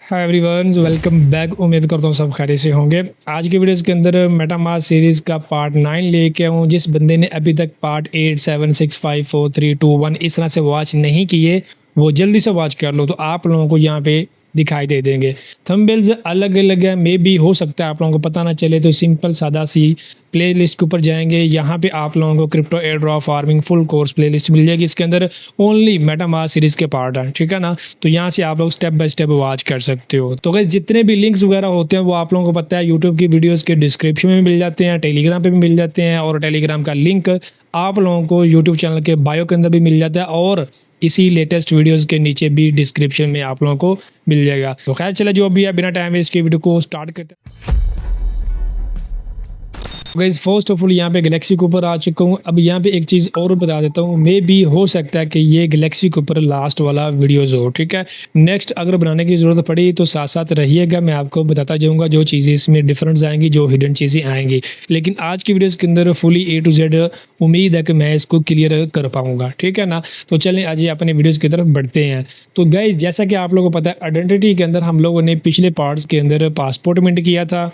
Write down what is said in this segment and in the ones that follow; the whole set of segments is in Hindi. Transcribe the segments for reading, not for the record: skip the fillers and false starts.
Hi everyone, welcome back. उम्मीद करता हूँ सब खैरियत से होंगे। आज की वीडियोस के अंदर मेटामास्क सीरीज़ का पार्ट 9 लेके आऊँ। जिस बंदे ने अभी तक पार्ट 8, 7, 6, 5, 4, 3, 2, 1 इस तरह से वॉच नहीं किए, वो जल्दी से वॉच कर लो, तो आप लोगों को यहाँ पे दिखाई दे देंगे। थंबनेल्स अलग अलग है, मे बी हो सकता है आप लोगों को पता ना चले, तो सिंपल सादा सी प्लेलिस्ट के ऊपर जाएंगे। यहाँ पे आप लोगों को crypto airdrop farming full course playlist मिल जाएगी। इसके अंदर ओनली मेटामास्क सीरीज़ के पार्ट हैं, ठीक है ना। तो यहाँ से आप लोग स्टेप बाय स्टेप वॉच कर सकते हो। तो गाइस, जितने भी लिंक्स वगैरह होते हैं वो आप लोगों को पता है यूट्यूब की वीडियोस के डिस्क्रिप्शन में मिल जाते हैं, टेलीग्राम पे भी मिल जाते हैं, और टेलीग्राम का लिंक आप लोगों को यूट्यूब चैनल के बायो के अंदर भी मिल जाता है, और इसी लेटेस्ट वीडियोस के नीचे भी डिस्क्रिप्शन में आप लोगों को मिल जाएगा। तो खैर चले, जो भी है बिना टाइम वेस्ट के वीडियो को स्टार्ट करते हैं। गाइस, फर्स्ट ऑफ ऑल यहाँ पे गैलेक्सी के ऊपर आ चुका हूँ। अब यहाँ पे एक चीज़ और बता देता हूँ, मे भी हो सकता है कि ये गैलेक्सी के ऊपर लास्ट वाला वीडियोज़ हो, ठीक है। नेक्स्ट अगर बनाने की ज़रूरत पड़ी तो साथ साथ रहिएगा, मैं आपको बताता जाऊँगा जो चीज़ें इसमें डिफरेंस आएंगी, जो हिडन चीज़ें आएंगी। लेकिन आज की वीडियोज़ के अंदर फुली A to Z उम्मीद है कि मैं इसको क्लियर कर पाऊँगा, ठीक है ना। तो चलें आज अपने वीडियोज़ की तरफ बढ़ते हैं। तो गाइस, जैसा कि आप लोगों को पता है, आइडेंटिटी के अंदर हम लोगों ने पिछले पार्ट्स के अंदर पासपोर्ट मिंट किया था,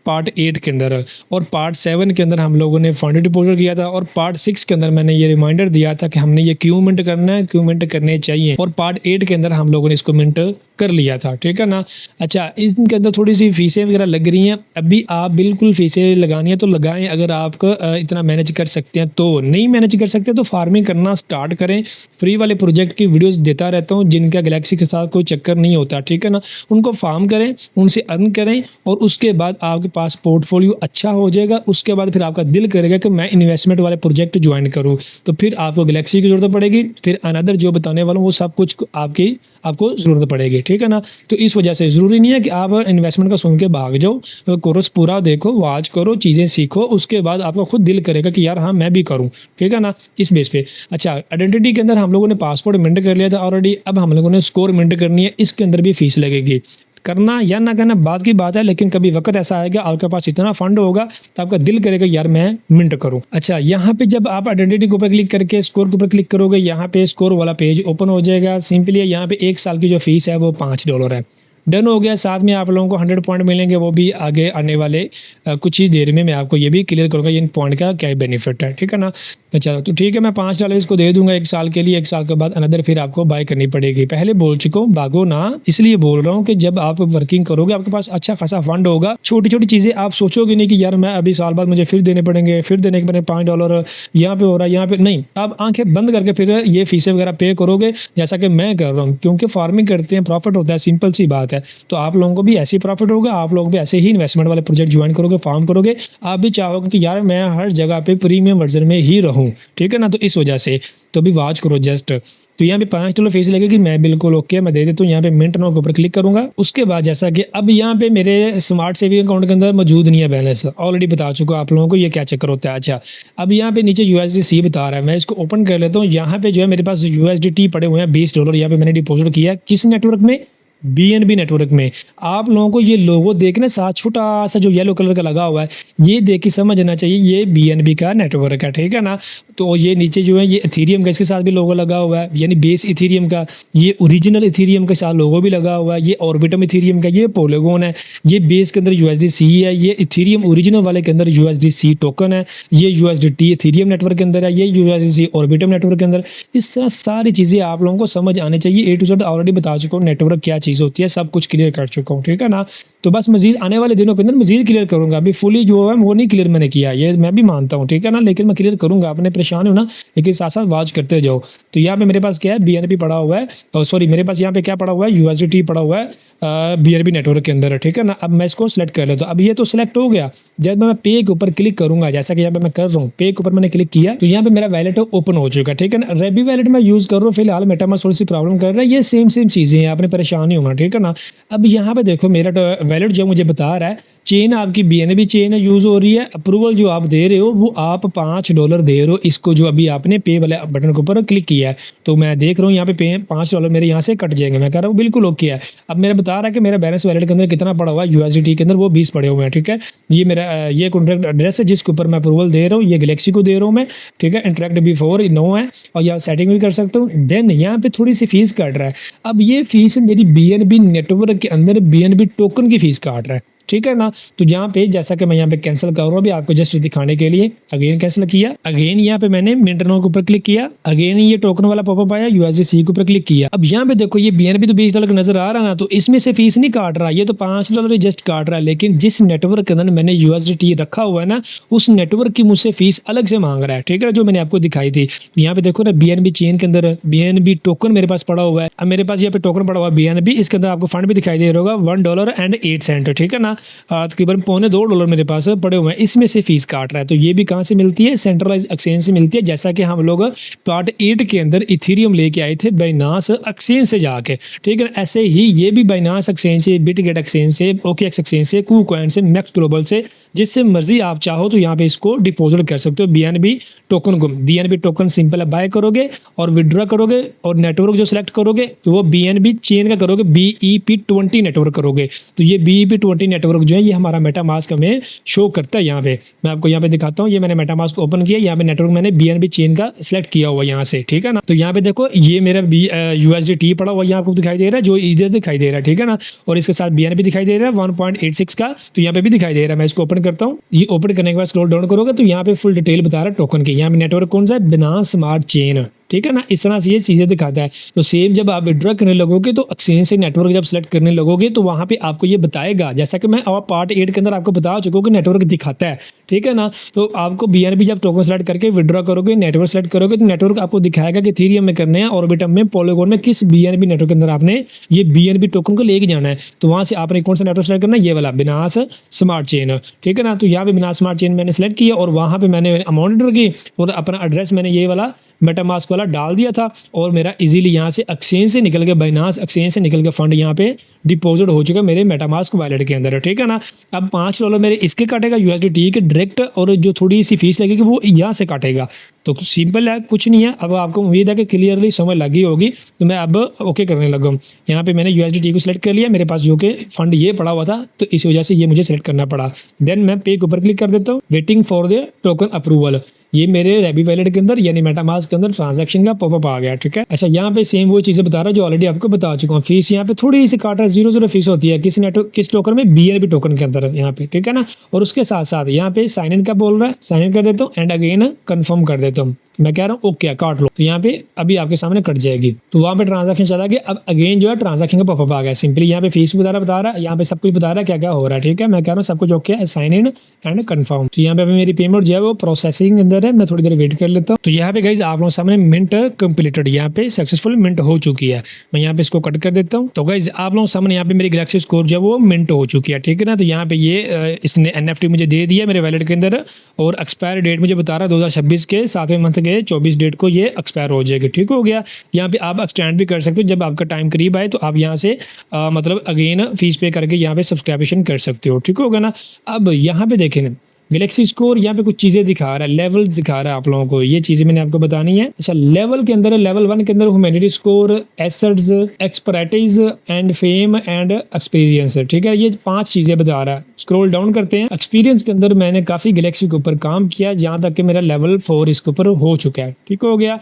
पार्ट 8 के अंदर, और पार्ट 7 के अंदर हम लोगों ने फंड डिपॉजिट किया था, और पार्ट 6 के अंदर मैंने ये रिमाइंडर दिया था कि हमने ये क्यों मिंट करना है, क्यों मिंट करने चाहिए, और पार्ट 8 के अंदर हम लोगों ने इसको मिंट कर लिया था, ठीक है ना। अच्छा, इसके अंदर थोड़ी सी फीसें वगैरह लग रही हैं। अभी आप बिल्कुल फीसें लगानी है तो लगाएं, अगर आप इतना मैनेज कर सकते हैं तो। नहीं मैनेज कर सकते तो फार्मिंग करना स्टार्ट करें। फ्री वाले प्रोजेक्ट की वीडियोस देता रहता हूँ, जिनका गैलेक्सी के साथ कोई चक्कर नहीं होता, ठीक है ना। उनको फार्म करें, उनसे अर्न करें, और उसके बाद आपके पास पोर्टफोलियो अच्छा हो जाएगा। उसके बाद फिर आपका दिल करेगा कि मैं इन्वेस्टमेंट वाले प्रोजेक्ट ज्वाइन करूँ, तो फिर आपको गैलेक्सी की जरूरत पड़ेगी। फिर अनदर जो बताने वाला हूँ वो सब कुछ आपको ज़रूरत पड़ेगी, ठीक है ना। तो इस वजह से ज़रूरी नहीं है कि आप इन्वेस्टमेंट का सुन के भाग जाओ। कोर्स पूरा देखो, वॉच करो, चीज़ें सीखो, उसके बाद आपका खुद दिल करेगा कि यार हाँ मैं भी करूँ, ठीक है ना, इस बेस पे। अच्छा, आइडेंटिटी के अंदर हम लोगों ने पासपोर्ट मिंट कर लिया था ऑलरेडी। अब हम लोगों ने स्कोर मिंट करनी है, इसके अंदर भी फीस लगेगी। करना या ना करना बात की बात है, लेकिन कभी वक्त ऐसा आएगा आपके पास इतना फंड होगा तो आपका दिल करेगा यार मैं मिंट करूं। अच्छा, यहाँ पे जब आप आइडेंटिटी के ऊपर क्लिक करके स्कोर के ऊपर क्लिक करोगे, यहाँ पे स्कोर वाला पेज ओपन हो जाएगा। सिंपली यहाँ पे 1 साल की जो फीस है वो $5 है। डन हो गया। साथ में आप लोगों को 100 पॉइंट मिलेंगे, वो भी आगे आने वाले कुछ ही देर में मैं आपको ये भी क्लियर करूँगा इन पॉइंट का क्या बेनिफिट है, ठीक है ना। अच्छा, तो ठीक है, मैं $5 इसको दे दूंगा 1 साल के लिए। 1 साल के बाद अनदर फिर आपको बाय करनी पड़ेगी। पहले बोल चुका हूँ, भागो ना, इसलिए बोल रहा हूँ कि जब आप वर्किंग करोगे आपके पास अच्छा खासा फंड होगा। छोटी छोटी चीज़ें आप सोचोगे नहीं कि यार मैं अभी साल बाद मुझे फिर देने पड़ेंगे, फिर देने के बाद $5 यहाँ पे हो रहा है, यहाँ पे नहीं। आप आंखें बंद करके फिर ये फीसें वगैरह पे करोगे, जैसा कि मैं कर रहा हूँ, क्योंकि फार्मिंग करते हैं, प्रॉफिट होता है, सिंपल सी बात है। तो आप लोगों को भी ऐसे ही प्रॉफिट होगा, आप लोग भी ऐसे ही इन्वेस्टमेंट वाले प्रोजेक्ट ज्वाइन करोगे, फार्म करोगे। आप भी चाहोगे कि यार मैं हर जगह पे प्रीमियम वर्जन में ही रहूं, ठीक है ना। तो इस वजह से तो भी वॉच करो जस्ट। तो यहाँ पे $5 फीस लगेगी, मैं बिल्कुल ओके, मैं दे देता हूँ। यहाँ पे मिंट नाउ के ऊपर क्लिक करूंगा। उसके बाद जैसा कि अब यहाँ पे मेरे स्मार्ट सेविंग अकाउंट के अंदर मौजूद नहीं है बैलेंस, ऑलरेडी बता चुका आप लोगों को ये क्या चक्कर होता है। अच्छा, अब यहाँ पे नीचे USDC बता रहा है, मैं इसको ओपन कर लेता हूँ। यहाँ पे जो है मेरे पास USDT पड़े हुए हैं $20। यहाँ पे मैंने डिपॉजिट किया किस नेटवर्क में, BNB नेटवर्क में। आप लोगों को ये लोगो देखने साथ छोटा सा जो येलो कलर का लगा हुआ है, ये देख के समझना चाहिए ये BNB का नेटवर्क है, ठीक है ना। तो ये नीचे जो है ये इथेरियम का, इसके साथ भी लोगो लगा हुआ है, यानी बेस इथेरियम का। ये ओरिजिनल इथेरियम के साथ लोगो भी लगा हुआ है। ये ऑर्बिटम इथेरियम का, ये पोलीगॉन है। ये बेस के अंदर USDC है, ये इथेरियम ओरिजिनल वाले के अंदर USDC टोकन है। ये USDT इथेरियम नेटवर्क के अंदर है, ये USDC ऑर्बिटम नेटवर्क के अंदर। इस तरह सारी चीज़ें आप लोगों को समझ आनी चाहिए। A to Z ऑलरेडी बता चुका हूँ, नेटवर्क क्या चीज़ होती है, सब कुछ क्लियर कर चुका हूँ, ठीक है ना। तो बस मजीद आने वाले दिनों के अंदर मजीद क्लियर करूंगा। अभी फुली जो है वो नहीं क्लियर मैंने किया, ये मैं भी मानता हूँ, ठीक है ना, लेकिन मैं क्लियर करूंगा। आपने परेशान हो ना, लेकिन साथ साथ वॉच करते जाओ। तो यहाँ पे मेरे पास क्या है, BNB पड़ा हुआ है, सॉरी मेरे पास यहाँ पे क्या पड़ा हुआ है, USDT पड़ा हुआ है BNB नेटवर्क के अंदर, ठीक है ना। अब मैं इसको सिलेक्ट कर लेता हूँ। अब ये तो सिलेक्ट हो गया। जब मैं पे के ऊपर क्लिक करूंगा, जैसा कि यहाँ पे मैं कर रहा हूँ, पे के ऊपर मैंने क्लिक किया तो यहाँ पे मेरा वैलेट ओपन हो चुका है, ठीक है ना। रेबी वैलेट मैं यूज कर रहा हूँ फिलहाल, मेटामास्क थोड़ी सी प्रॉब्लम कर रहा है। ये सेम चीजें हैं, आपने परेशान नहीं होना, ठीक है ना। अब यहाँ पे देखो मेरा वैलेट जो मुझे बता रहा है, चेन आपकी BNB चेन यूज हो रही है। अप्रूवल जो आप दे रहे हो वो आप $5 दे रहे हो इसको, जो अभी आपने पे वाले बटन के ऊपर क्लिक किया है। तो मैं देख रहा हूँ यहाँ पे $5 मेरे यहाँ से कट जाएंगे। मैं कह रहा हूँ बिल्कुल ओके है। अब मेरा बता रहा है कि मेरा बैलेंस वैलेट के अंदर कितना पड़ा हुआ है यूएसडीटी के अंदर, वो 20 पड़े हुए हैं, ठीक है। ये मेरा ये कॉन्ट्रैक्ट एड्रेस है जिसके ऊपर मैं अप्रूवल दे रहा हूँ, ये गैलेक्सी को दे रहा हूँ मैं, ठीक है। इंटरेक्ट बिफोर 9 है और यहाँ सेटिंग भी कर सकता हूँ। देन यहाँ पे थोड़ी सी फीस काट रहा है। अब ये फीस मेरी बीएनबी नेटवर्क के अंदर बीएनबी टोकन की फीस काट रहा है, ठीक है ना। तो यहाँ पे जैसा कि मैं यहाँ पे कैंसिल कर रहा हूँ अभी आपको जस्ट दिखाने के लिए, अगेन कैंसिल किया, अगेन यहाँ पे मैंने मिंट नाउ के ऊपर क्लिक किया, अगेन ये टोकन वाला पॉपअप आया, यूएसडीसी के ऊपर क्लिक किया। अब यहाँ पे देखो ये बीएनबी तो $20 का नजर आ रहा है ना, तो इसमें से फीस नहीं काट रहा, ये तो $5 जस्ट काट रहा है। लेकिन जिस नेटवर्क के अंदर मैंने यूएसडीटी रखा हुआ है ना, उस नेटवर्क की मुझसे फीस अलग से मांग रहा है, ठीक है, जो मैंने आपको दिखाई थी। यहाँ पे देखो ना बीएनबी चेन के अंदर बीएनबी टोकन मेरे पास पड़ा हुआ है। अब मेरे पास यहाँ पे टोकन पड़ा हुआ है बीएनबी, इसके अंदर आपको फंड भी दिखाई दे रहा होगा $1.08, ठीक है ना। तकरीबन $2.25 मेरे पास पड़े हुए हैं, इसमें से फीस काट रहा है। तो ये भी कहाँ से मिलती है, सेंट्रलाइज एक्सचेंज से मिलती है। जैसा कि हम लोग पार्ट 8 के अंदर इथेरियम लेके आए थे बाइनांस एक्सचेंज से जाके, ठीक है। ऐसे ही ये भी बाइनांस एक्सचेंज से, बिटगेट एक्सचेंज से, ओकेएक्स एक्सचेंज से, कूकॉइन से, नेक्स्ट ग्लोबल से, जिससे मर्जी आप चाहो तो यहाँ पे इसको डिपॉजिट कर सकते हो बीएनबी टोकन को। बीएनबी टोकन सिंपल बाय करोगे और विड्रॉ करोगे और नेटवर्क जो सिलेक्ट करोगे तो वो बीएनबी चेन का करोगे, BEP20 नेटवर्क करोगे। तो ये BEP20 नेटवर्क जो है ये हमारा मेटामास्क में शो करता है। यहाँ पे मैं आपको यहाँ पे दिखाता हूँ, ये मैंने मेटामास्क ओपन किया, यहाँ पे नेटवर्क मैंने बीएनबी चेन का सिलेक्ट किया हुआ यहाँ से, ठीक है ना। तो यहाँ पे देखो ये मेरा यूएसडीटी पड़ा हुआ यहाँ आपको दिखाई दे रहा है, जो इधर दिखाई दे रहा है, ठीक है ना। और इसके साथ बीएनबी दिखाई दे रहा है 1.86 का, तो यहाँ पे भी दिखाई दे रहा है। मैं इसको ओपन करता हूँ, ये ओपन करने के बाद स्क्रॉल डाउन करोगे तो यहाँ पे फुल डिटेल बता रहा है टोकन की। यहाँ पे नेटवर्क कौन सा है, बाइनांस स्मार्ट चेन, ठीक है ना। इस तरह से ये चीजें दिखाता है। तो सेम जब आप विड्रॉ करने लगोगे तो एक्सचेंज से नेटवर्क जब सेलेक्ट करने लगोगे तो वहां पे आपको ये बताएगा, जैसा कि मैं और पार्ट 8 के अंदर आपको बता चुका हूं कि नेटवर्क दिखाता है, ठीक है ना। तो आपको बीएनबी जब टोकन सेलेक्ट करके विड्रॉ करोगे, नेटवर्क सेलेक्ट करोगे तो नेटवर्क आपको दिखाएगा कि इथेरियम में करने हैं, ऑर्बिटम में, पॉलीगॉन में, किस बीएनबी नेटवर्क के अंदर आपने ये बीएनबी टोकन को लेके जाना है। तो वहां से आपने कौन सा नेटवर्क सेलेक्ट करना है, ये वाला बाइनांस स्मार्ट चेन, ठीक है ना। तो यहाँ पे बाइनांस स्मार्ट चेन मैंने सेलेक्ट किया और वहां पे मैंने अमाउंट एंटर की और अपना एड्रेस मैंने ये वाला मेटामास्क वाला डाल दिया था और मेरा इजीली यहाँ से एक्सचेंज से निकल के, बाइनांस एक्सचेंज से निकल के फंड यहाँ पे डिपॉजिट हो चुका मेरे मेटामास्क वॉलेट के अंदर, ठीक है ना। अब $5 मेरे इसके काटेगा यूएसडीटी के डायरेक्ट, और जो थोड़ी सी फीस लगेगी वो यहाँ से काटेगा। तो सिंपल है, कुछ नहीं है। अब आपको उम्मीद है कि क्लियरली समझ लगी होगी। तो मैं अब ओके करने लगा हूँ। यहाँ पे मैंने यूएसडीटी को सिलेक्ट कर लिया, मेरे पास जो कि फंड ये पड़ा हुआ था, तो इस वजह से ये मुझे सिलेक्ट करना पड़ा। देन मैं पे के ऊपर क्लिक कर देता हूँ, waiting for the token approval. ये मेरे रेबी वैलेट के अंदर यानी मेटामास्क के अंदर ट्रांजैक्शन का पॉपअप आ गया, ठीक है। अच्छा, यहाँ पे सेम वो चीजें बता रहा है जो ऑलरेडी आपको बता चुका हूँ। फीस यहाँ पे थोड़ी सी काट रहा है, 0.0 फीस होती है किस नेटवर्क, किस टोकन में, बीएनबी टोकन के अंदर यहाँ पे, ठीक है ना। और उसके साथ साथ यहाँ पे साइन इन का बोल रहा है, साइन इन कर देता हूँ एंड अगेन कंफर्म कर देता हूँ। मैं कह रहा हूँ ओके काट लो, तो यहाँ पे अभी आपके सामने कट जाएगी। तो वहाँ पे ट्रांजैक्शन चला गया। अब अगेन जो है ट्रांजैक्शन का पॉपअप आ गया। सिंपली यहाँ पे फीस बता रहा है, यहाँ पे सब कुछ बता रहा है क्या क्या हो रहा है, ठीक है। मैं कह रहा हूँ सब कुछ ओके है, साइन इन एंड कंफर्म। तो यहाँ पे अभी मेरी पेमेंट जो है वो प्रोसेसिंग के अंदर है, मैं थोड़ी देर वेट कर लेता हूँ। तो यहाँ पे गाइज आप लोगों के सामने मिंट कंप्लीटेड, यहाँ पे सक्सेसफुल मिंट हो चुकी है। मैं यहाँ पे इसको कट कर देता हूँ। तो गाइज आप लोगों के सामने यहाँ पे मेरी गैलेक्सी स्कोर जो है वो मिंट हो चुकी है, ठीक है ना। तो यहाँ पे ये इसने NFT मुझे दे दिया मेरे वैलेट के अंदर और एक्सपायर डेट मुझे बता रहा है 2026 के 7वें मंथ के 24 डेट को ये एक्सपायर हो जाएगी, ठीक हो गया। यहाँ पे आप एक्सटेंड भी कर सकते हो, जब आपका टाइम करीब आए तो आप यहाँ से मतलब अगेन फीस पे करके यहाँ पे सब्सक्रिप्शन कर सकते हो, ठीक होगा ना। अब यहाँ पे देखें गैलेक्सी स्कोर, यहाँ पे कुछ चीज़ें दिखा रहा है, लेवल दिखा रहा है आप लोगों को, ये चीज़ें मैंने आपको बतानी है। अच्छा, लेवल के अंदर लेवल 1 के अंदर humanity score, assets, expertise and fame and experience, ठीक है। ये 5 चीज़ें बता रहा है। स्क्रॉल डाउन करते हैं। एक्सपीरियंस के अंदर मैंने काफ़ी गैलेक्सी के ऊपर काम किया, जहाँ तक कि मेरा लेवल 4 इसके ऊपर हो चुका है, ठीक हो गया।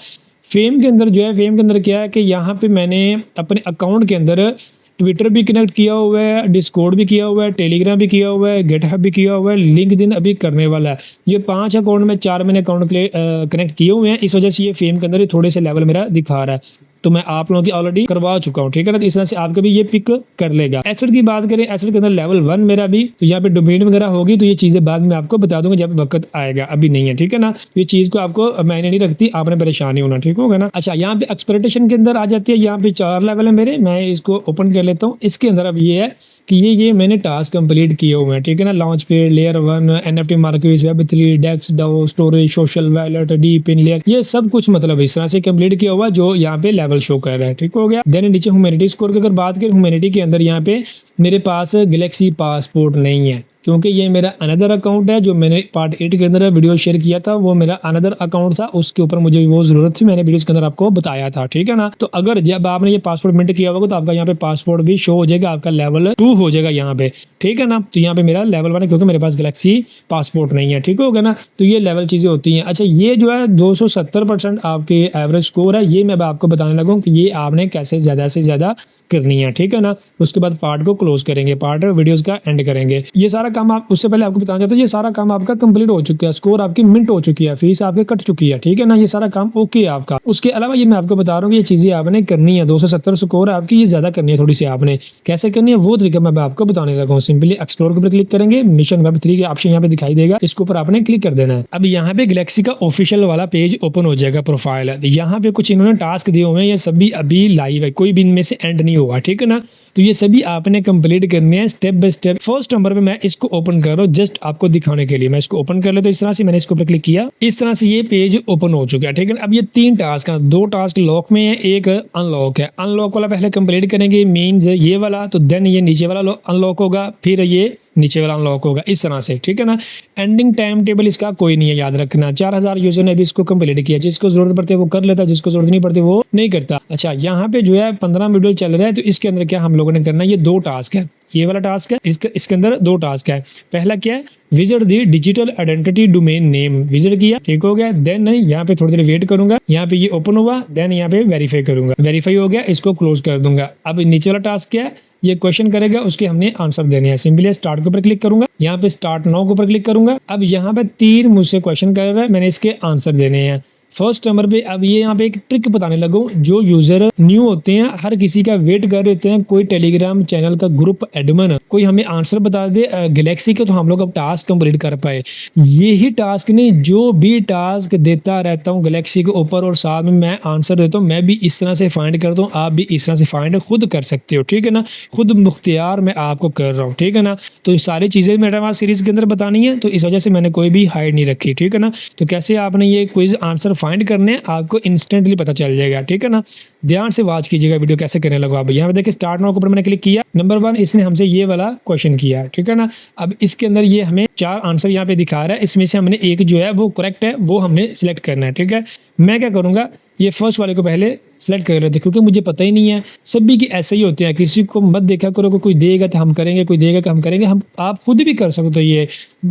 फेम के अंदर जो है, फेम के अंदर क्या है कि यहाँ पे मैंने अपने अकाउंट के अंदर ट्विटर भी कनेक्ट किया हुआ है, डिस्कॉर्ड भी किया हुआ है, टेलीग्राम भी किया हुआ है, गेटहब भी किया हुआ है, लिंक्डइन अभी करने वाला है। ये 5 अकाउंट में 4 मैंने अकाउंट कनेक्ट किए हुए हैं, इस वजह से ये फेम के अंदर थोड़े से लेवल मेरा दिखा रहा है। तो मैं आप लोगों की ऑलरेडी करवा चुका हूँ, ठीक है ना। तो इस तरह से आपका भी ये पिक कर लेगा। एसेट की बात करें, एसेट के अंदर लेवल 1 मेरा भी, तो यहाँ पे डोमेन वगैरह होगी, तो ये चीज़ें बाद में आपको बता दूंगा जब वक्त आएगा, अभी नहीं है, ठीक है ना। ये चीज़ को आपको मैंने नहीं रखती, आपने परेशानी होना, ठीक होगा ना। अच्छा, यहाँ पे एक्सपेक्टेशन के अंदर आ जाती है। यहाँ पे 4 लेवल है मेरे, मैं इसको ओपन कर लेता हूँ। इसके अंदर अब ये है कि ये मैंने टास्क कंप्लीट किए हुए हैं, ठीक है ना। लॉन्च पे, layer 1, NFT market, Web3, DEX, DAO, storage, social wallet, DePIN layer, ये सब कुछ मतलब इस तरह से कंप्लीट किया हुआ जो यहाँ पे लेवल शो कर रहा है, ठीक हो गया। देन नीचे ह्यूमैनिटी स्कोर की अगर बात करें, ह्यूमैनिटी के अंदर यहाँ पे मेरे पास गैलेक्सी पासपोर्ट नहीं है, क्योंकि ये मेरा अनदर अकाउंट है जो मैंने पार्ट 8 के अंदर वीडियो शेयर किया था, वो मेरा अनदर अकाउंट था, उसके ऊपर मुझे वो जरूरत थी, मैंने वीडियो के अंदर आपको बताया था, ठीक है ना। तो अगर जब आपने ये पासपोर्ट मिंट किया होगा तो आपका यहाँ पे पासपोर्ट भी शो हो जाएगा, आपका लेवल 2 हो जाएगा यहाँ पे, ठीक है ना। तो यहाँ पे मेरा लेवल 1 है क्योंकि मेरे पास गैलेक्सी पासपोर्ट नहीं है, ठीक होगा ना। तो ये लेवल चीजें होती हैं। अच्छा, ये जो है 270% आपके एवरेज स्कोर है, ये मैं आपको बताने लगा कि ये आपने कैसे ज्यादा से ज्यादा करनी है, ठीक है ना। उसके बाद पार्ट को क्लोज करेंगे, पार्ट वीडियोस का एंड करेंगे। ये सारा काम आप, उससे पहले आपको बताना चाहता हूँ, ये सारा काम आपका कंप्लीट हो चुका है, स्कोर आपकी मिंट हो चुकी है, फीस आपके कट चुकी है, ठीक है ना। ये सारा काम ओके है आपका। उसके अलावा ये मैं आपको बता रहा हूँ, ये चीजें आपने करनी है। 270 स्कोर आपकी, ये ज्यादा करनी है थोड़ी सी आपने। कैसे करनी है वो तरीका मैं आपको बताने लगा हूँ। सिंपली एक्सप्लोर के ऊपर क्लिक करेंगे, मिशन वेब 3 का ऑप्शन यहाँ पे दिखाई देगा, इसके ऊपर आपने क्लिक कर देना है। अब यहाँ पे गैलेक्सी का ऑफिशियल वाला पेज ओपन हो जाएगा, प्रोफाइल है। यहाँ पे कुछ इन्होंने टास्क दिए हुए हैं, ये सभी अभी लाइव है, कोई भी इनमें से एंड नहीं हुआ, ठीक है ना। तो ये सभी आपने कंप्लीट करने हैं step by step. First number पे मैं इसको ओपन कर रहा हूँ जस्ट आपको दिखाने के लिए। मैं इसको ओपन कर लेता हूं, इस तरह से मैंने इसको ऊपर क्लिक किया, इस तरह से ये पेज ओपन हो चुका है, ठीक है। अब ये 3 टास्क हैं, 2 टास्क लॉक में है, एक अनलॉक है। अनलॉक वाला पहले कंप्लीट करेंगे, मीन्स ये वाला, तो देन ये नीचे वाला अनलॉक होगा, फिर ये नीचे वाला अनलॉक होगा, इस तरह से, ठीक है ना। एंडिंग टाइम टेबल इसका कोई नहीं है, याद रखना। 4000 यूजर ने भी इसको कंप्लीट किया, जिसको जरूरत पड़ती है वो कर लेता, जिसको जरूरत नहीं पड़ती वो नहीं करता। अच्छा, यहाँ पे जो है 15 वीडियो चल रहा है, तो इसके अंदर क्या हम लोगों ने करना है, ये 2 टास्क है, ये वाला टास्क है, इसके अंदर 2 टास्क है। पहला क्या है, विजिट दी digital identity domain name, visit किया, ठीक हो गया। देन यहाँ पे थोड़ी देर वेट करूंगा, यहाँ पे ये ओपन हुआ, देन यहाँ पे वेरीफाई करूंगा, वेरीफाई हो गया, इसको क्लोज कर दूंगा। अब नीचे वाला टास्क क्या है, ये क्वेश्चन करेगा, उसके हमने आंसर देने हैं। सिंपली स्टार्ट के ऊपर क्लिक करूंगा, यहाँ पे स्टार्ट नाउ के ऊपर क्लिक करूंगा। अब यहाँ पे 3 मुझसे क्वेश्चन कर रहा है, मैंने इसके आंसर देने हैं। फर्स्ट नंबर पे अब ये यहाँ पे एक ट्रिक बताने लगूं, जो यूजर न्यू होते हैं हर किसी का वेट कर रहे होते हैं, कोई टेलीग्राम चैनल का ग्रुप एडमिन कोई हमें आंसर बता दे गैलेक्सी के, तो हम लोग अब टास्क कंप्लीट कर पाए। यही टास्क नहीं, जो भी टास्क देता रहता हूँ गैलेक्सी के ऊपर और साथ में मैं आंसर देता हूँ, मैं भी इस तरह से फाइंड करता हूँ, आप भी इस तरह से फाइंड खुद कर सकते हो, ठीक है ना। खुद मुख्तियार मैं आपको कर रहा हूँ, ठीक है ना। तो ये सारी चीजें मेरे पास सीरीज के अंदर बतानी है, तो इस वजह से मैंने कोई भी हाइड नहीं रखी, ठीक है ना। तो कैसे आपने ये क्विज आंसर फाइंड करने आपको इंस्टेंटली पता चल जाएगा, ठीक है ना। ध्यान से वॉच कीजिएगा वीडियो कैसे करने लगा। अब यहाँ पे देखिए स्टार्ट नाउ के ऊपर मैंने क्लिक किया, नंबर 1 इसने हमसे ये वाला क्वेश्चन किया, ठीक है ना। अब इसके अंदर ये हमें 4 आंसर यहाँ पे दिखा रहा है, इसमें से हमने एक जो है वो करेक्ट है, वो हमने सिलेक्ट करना है, ठीक है। मैं क्या करूंगा, ये फर्स्ट वाले को पहले सेलेक्ट कर रहे थे, क्योंकि मुझे पता ही नहीं है, सभी की ऐसे ही होते हैं, किसी को मत देखा करो कोई देगा तो हम करेंगे, कोई देगा तो हम करेंगे। हम आप खुद भी कर सकते हो, ये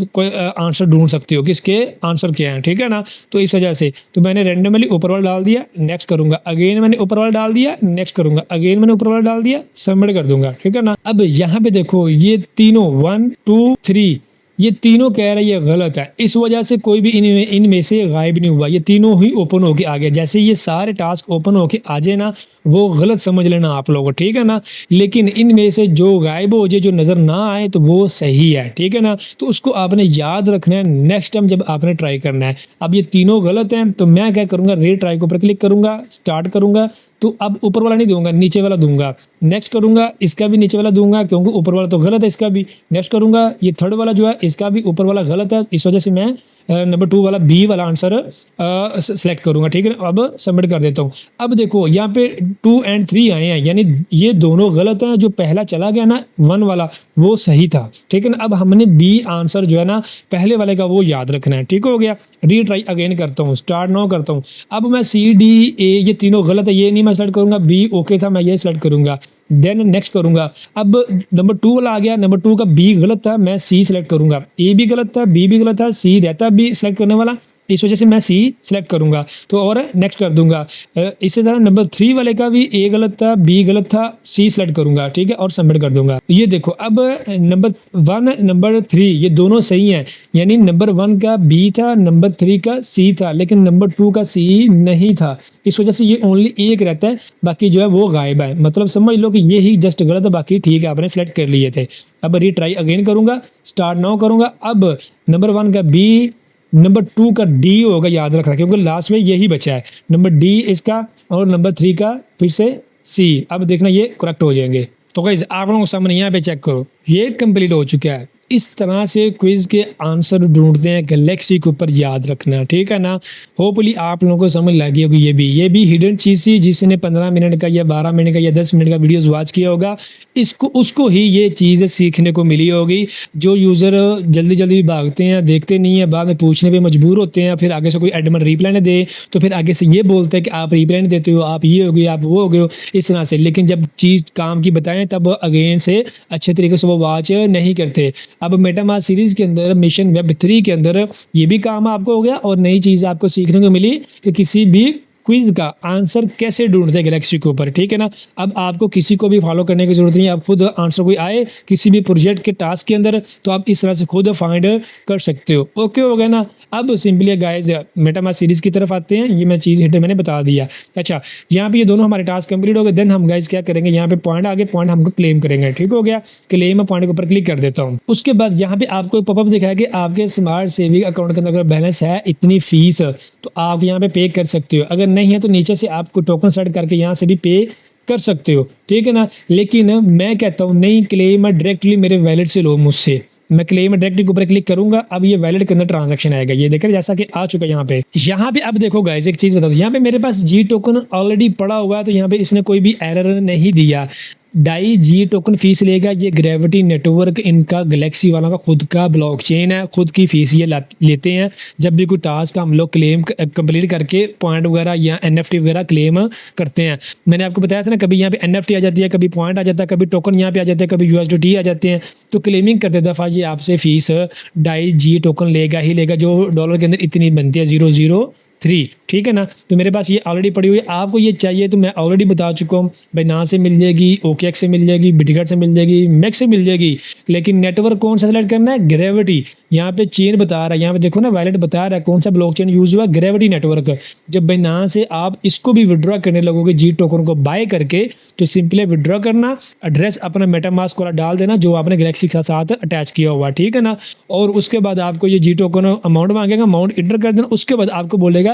कोई आंसर ढूंढ सकते हो किसके आंसर क्या है, ठीक है ना। तो इस वजह से तो मैंने रेंडमली ऊपर वाला डाल दिया, नेक्स्ट करूंगा, अगेन मैंने ऊपर वाला डाल दिया, नेक्स्ट करूंगा, अगेन मैंने ऊपर वाला डाल दिया, सबमिट कर दूंगा, ठीक है ना। अब यहाँ पे देखो ये तीनों 1 2 3 ये तीनों कह रहे ये गलत है, इस वजह से कोई भी इनमें से गायब नहीं हुआ, ये तीनों ही ओपन होके आ गए। जैसे ये सारे टास्क ओपन होके आ जाए ना, वो गलत समझ लेना आप लोगों, ठीक है ना। लेकिन इनमें से जो गायब हो जाए, जो नजर ना आए, तो वो सही है, ठीक है ना। तो उसको आपने याद रखना है नेक्स्ट टाइम जब आपने ट्राई करना है। अब ये तीनों गलत हैं, तो मैं क्या करूंगा, रीट्राई के ऊपर क्लिक करूंगा, स्टार्ट करूंगा, तो अब ऊपर वाला नहीं दूंगा, नीचे वाला दूंगा। नेक्स्ट करूंगा, इसका भी नीचे वाला दूंगा, क्योंकि ऊपर वाला तो गलत है, इसका भी। नेक्स्ट करूंगा, ये थर्ड वाला जो है इसका भी ऊपर वाला गलत है, इस वजह से मैं नंबर 2 वाला बी वाला आंसर सेलेक्ट करूंगा, ठीक है ना। अब सबमिट कर देता हूँ। अब देखो यहाँ पे 2 और 3 आए हैं, यानी ये दोनों गलत हैं, जो पहला चला गया ना 1 वाला वो सही था, ठीक है ना। अब हमने बी आंसर जो है ना पहले वाले का वो याद रखना है, ठीक हो गया। रीट्राई अगेन करता हूँ, स्टार्ट नाउ करता हूँ। अब मैं सी डी ए ये तीनों गलत है, ये नहीं मैं सेलेक्ट करूंगा, बी ओके था मैं ये सेलेक्ट करूंगा, देन नेक्स्ट करूंगा। अब नंबर 2 वाला आ गया, नंबर 2 का बी गलत था, मैं सी सेलेक्ट करूंगा, ए भी गलत था, बी भी गलत था, सी रहता बी सेलेक्ट करने वाला, इस वजह से मैं सी सेलेक्ट करूंगा, तो और नेक्स्ट कर दूंगा। इसी तरह नंबर 3 वाले का भी ए गलत था, बी गलत था, सी सेलेक्ट करूंगा, ठीक है, और सबमिट कर दूंगा। ये देखो अब नंबर 1 नंबर 3 ये दोनों सही हैं, यानी नंबर 1 का बी था, नंबर 3 का सी था, लेकिन नंबर 2 का सी नहीं था, इस वजह से ये ओनली एक रहता है, बाकी जो है वो गायब है। मतलब समझ लो कि ये ही जस्ट गलत है, बाकी ठीक है आपने सेलेक्ट कर लिए थे। अब रीट्राई अगेन करूंगा, स्टार्ट नाउ करूंगा। अब नंबर 1 का बी, नंबर 2 का डी होगा, याद रखना, क्योंकि लास्ट में यही बचा है, नंबर डी इसका, और नंबर 3 का फिर से सी। अब देखना ये करेक्ट हो जाएंगे। तो गाइस आप लोगों के सामने यहाँ पे चेक करो, ये कंप्लीट हो चुका है। इस तरह से क्विज के आंसर ढूंढते हैं गैलेक्सी के ऊपर, याद रखना, ठीक है ना। होपफुली आप लोगों को समझ लगी होगी। ये भी हिडन चीज़ थी, जिसने 15 मिनट का या 12 मिनट का या 10 मिनट का वीडियोस वॉच किया होगा, इसको उसको ही ये चीज़ सीखने को मिली होगी। जो यूज़र जल्दी जल्दी भागते हैं, देखते नहीं है, बाद में पूछने पे मजबूर होते हैं, फिर आगे से कोई एडमिन रिप्लाई नहीं दे तो फिर आगे से ये बोलते हैं कि आप रिप्लाई नहीं देते हो, आप ये हो गए, आप वो हो गए, इस तरह से। लेकिन जब चीज़ काम की बताएं तब अगेन से अच्छे तरीके से वो वॉच नहीं करते। अब मेटामास्क सीरीज़ के अंदर मिशन वेब 3 के अंदर ये भी काम आपको हो गया और नई चीज़ आपको सीखने को मिली कि किसी भी क्विज का आंसर कैसे ढूंढते हैं गैलेक्सी के ऊपर, ठीक है ना। अब आपको किसी को भी फॉलो करने की जरूरत नहीं है, आप खुद आंसर कोई आए किसी भी प्रोजेक्ट के टास्क के अंदर तो आप इस तरह से खुद फाइंड कर सकते हो। ओके हो गया ना। अब सिंपली गाइस मेटामास्क सीरीज की तरफ आते हैं। ये मैं चीज़ हिडन मैंने बता दिया। अच्छा, यहाँ पे ये दोनों हमारे टास्क कंप्लीट हो गए। देन हम गाइस क्या करेंगे, यहाँ पे पॉइंट आगे, पॉइंट हमको क्लेम करेंगे, ठीक हो गया। क्लेम पॉइंट के ऊपर क्लिक कर देता हूँ। उसके बाद यहाँ पे आपको पॉपअप दिखाया कि आपके स्मार्ट सेविंग अकाउंट के अंदर अगर बैलेंस है इतनी फीस तो आप यहाँ पे कर सकते हो। अगर नहीं है तो नीचे से आपको टोकन सेट करके यहाँ से भी पे कर सकते हो, ठीक है ना। लेकिन मैं कहता हूँ नहीं, क्लेम डायरेक्टली मेरे वैलेट से लो मुझसे। मैं क्लेम डायरेक्टली के ऊपर क्लिक करूंगा, अब ये वैलेट के अंदर ट्रांजैक्शन आएगा। ये देखिए जैसा कि आ चुका है यहाँ पे अब देखो गाइस एक चीज बता दो, यहाँ पे मेरे पास जी टोकन ऑलरेडी पड़ा हुआ है, तो यहाँ पे इसने कोई भी एरर नहीं दिया। डाई जी टोकन फीस लेगा, ये ग्रेविटी नेटवर्क इनका गैलेक्सी वालों का खुद का ब्लॉकचेन है, खुद की फीस ये लेते हैं। जब भी कोई टास्क हम लोग क्लेम कंप्लीट करके पॉइंट वगैरह या एनएफटी वगैरह क्लेम करते हैं। मैंने आपको बताया था ना, कभी यहाँ पे एनएफटी आ जाती है, कभी पॉइंट आ जाता है, कभी टोकन यहाँ पे आ जाते हैं, कभी यूएसडीटी आ जाते हैं। तो क्लेमिंग करते दफ़ा ये आपसे फीस डाई जी टोकन लेगा ही लेगा, जो डॉलर के अंदर इतनी बनती है 003, ठीक है ना। तो मेरे पास ये ऑलरेडी पड़ी हुई है। आपको ये चाहिए तो मैं ऑलरेडी बता चुका हूँ भाई, ना से मिल जाएगी, ओकेएक्स से मिल जाएगी, बिटगेट से मिल जाएगी, मैक्स से मिल जाएगी। लेकिन नेटवर्क कौन सा सेलेक्ट करना है, ग्रेविटी। यहाँ पे चेन बता रहा है, यहाँ पे देखो ना वैलेट बता रहा है कौन सा ब्लॉकचेन यूज हुआ, ग्रेविटी नेटवर्क। जब भाई ना से आप इसको भी विड्रॉ करने लगोगे जी टोकन को बाय करके, तो सिंपली विड्रॉ करना, एड्रेस अपना मेटामास्क वाला डाल देना जो आपने गैलेक्सी के साथ अटैच किया हुआ, ठीक है ना। और उसके बाद आपको ये जी टोकन अमाउंट मांगेगा, अमाउंट इंटर कर देना। उसके बाद आपको बोलेगा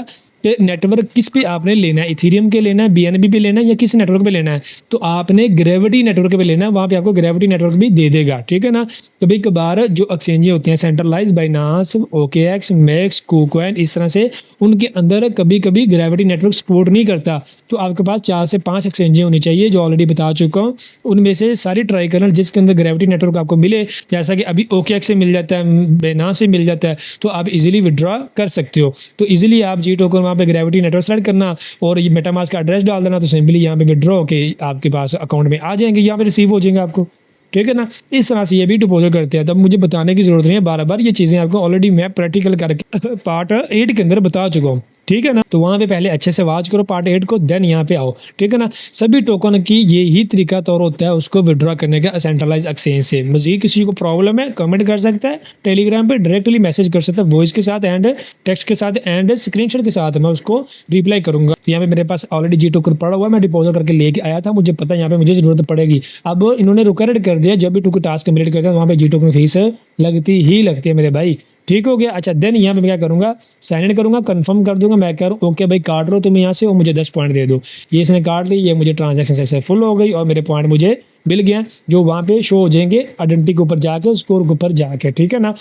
कि नेटवर्क किस पे आपने लेना है, इथेरियम के लेना है, बीएनबी पे लेना है या किस नेटवर्क पे लेना है। तो आपने ग्रेविटी नेटवर्क पे लेना है, वहाँ पे आपको ग्रेविटी नेटवर्क भी दे देगा, ठीक है ना। कभी कभार जो एक्सचेंजें होती हैं centralize, Binance, OKX, max, KuCoin, इस तरह से उनके अंदर कभी कभी ग्रेविटी नेटवर्क सपोर्ट नहीं करता। तो आपके पास 4 से 5 एक्सचेंजें होनी चाहिए, जो ऑलरेडी बता चुका हूँ। उनमें से सारी ट्राई करना जिसके अंदर ग्रेविटी नेटवर्क आपको मिले। जैसा कि अभी ओकेएक्स से मिल जाता है, बाइनांस से मिल जाता है, तो आप इजीली विड्रॉ कर सकते हो। तो इजीली आप जी टोकन वहाँ पे ग्रेविटी नेटवर्क सेलेक्ट करना और ये मेटामास्क का एड्रेस डाल देना, तो सिंपली यहाँ पे विड्रॉ के आपके पास अकाउंट में आ जाएंगे या फिर रिसीव हो जाएंगे आपको, ठीक है ना। इस तरह से ये भी डिपॉजिट करते हैं। तब मुझे बताने की जरूरत नहीं है बार बार, ये चीज़ें आपको ऑलरेडी मैं प्रैक्टिकल करके पार्ट 8 के अंदर बता चुका हूँ, ठीक है ना। तो वहाँ पे पहले अच्छे से वॉच करो पार्ट 8 को, देन यहाँ पे आओ, ठीक है ना। सभी टोकन की ये ही तरीका तौर होता है उसको विड्रॉ करने का सेंट्रलाइज एक्सचेंज से। मजीद किसी को प्रॉब्लम है कमेंट कर सकता है, टेलीग्राम पे डायरेक्टली मैसेज कर सकता है, वॉइस के साथ एंड टेक्स्ट के साथ एंड स्क्रीनशॉट के साथ, मैं उसको रिप्लाई करूंगा। तो यहाँ पे मेरे पास ऑलरेडी जी टोकन पड़ा हुआ है, मैं डिपॉजिट करके लेके आया था, मुझे पता है यहाँ पे मुझे जरूरत पड़ेगी। अब इन्होंने रिक्वायर्ड कर दिया, जब भी टोकन टास्क कंप्लीट करते हैं वहाँ पे जी टोकन फीस लगती ही लगती है मेरे भाई, ठीक हो गया। अच्छा, देन यहाँ पे मैं क्या करूँगा, साइन इन करूँगा, कंफर्म कर दूंगा। मैं कह रहा हूँ ओके भाई काट लो तुम यहाँ से और मुझे 10 पॉइंट दे दो। ये इसने काट ली, ये मुझे ट्रांजैक्शन सक्सेसफुल हो गई और मेरे पॉइंट मुझे मिल गया, जो वहाँ पे शो हो जाएंगे आइडेंटिटी के ऊपर जाके, स्कोर के ऊपर जाके, ठीक है ना।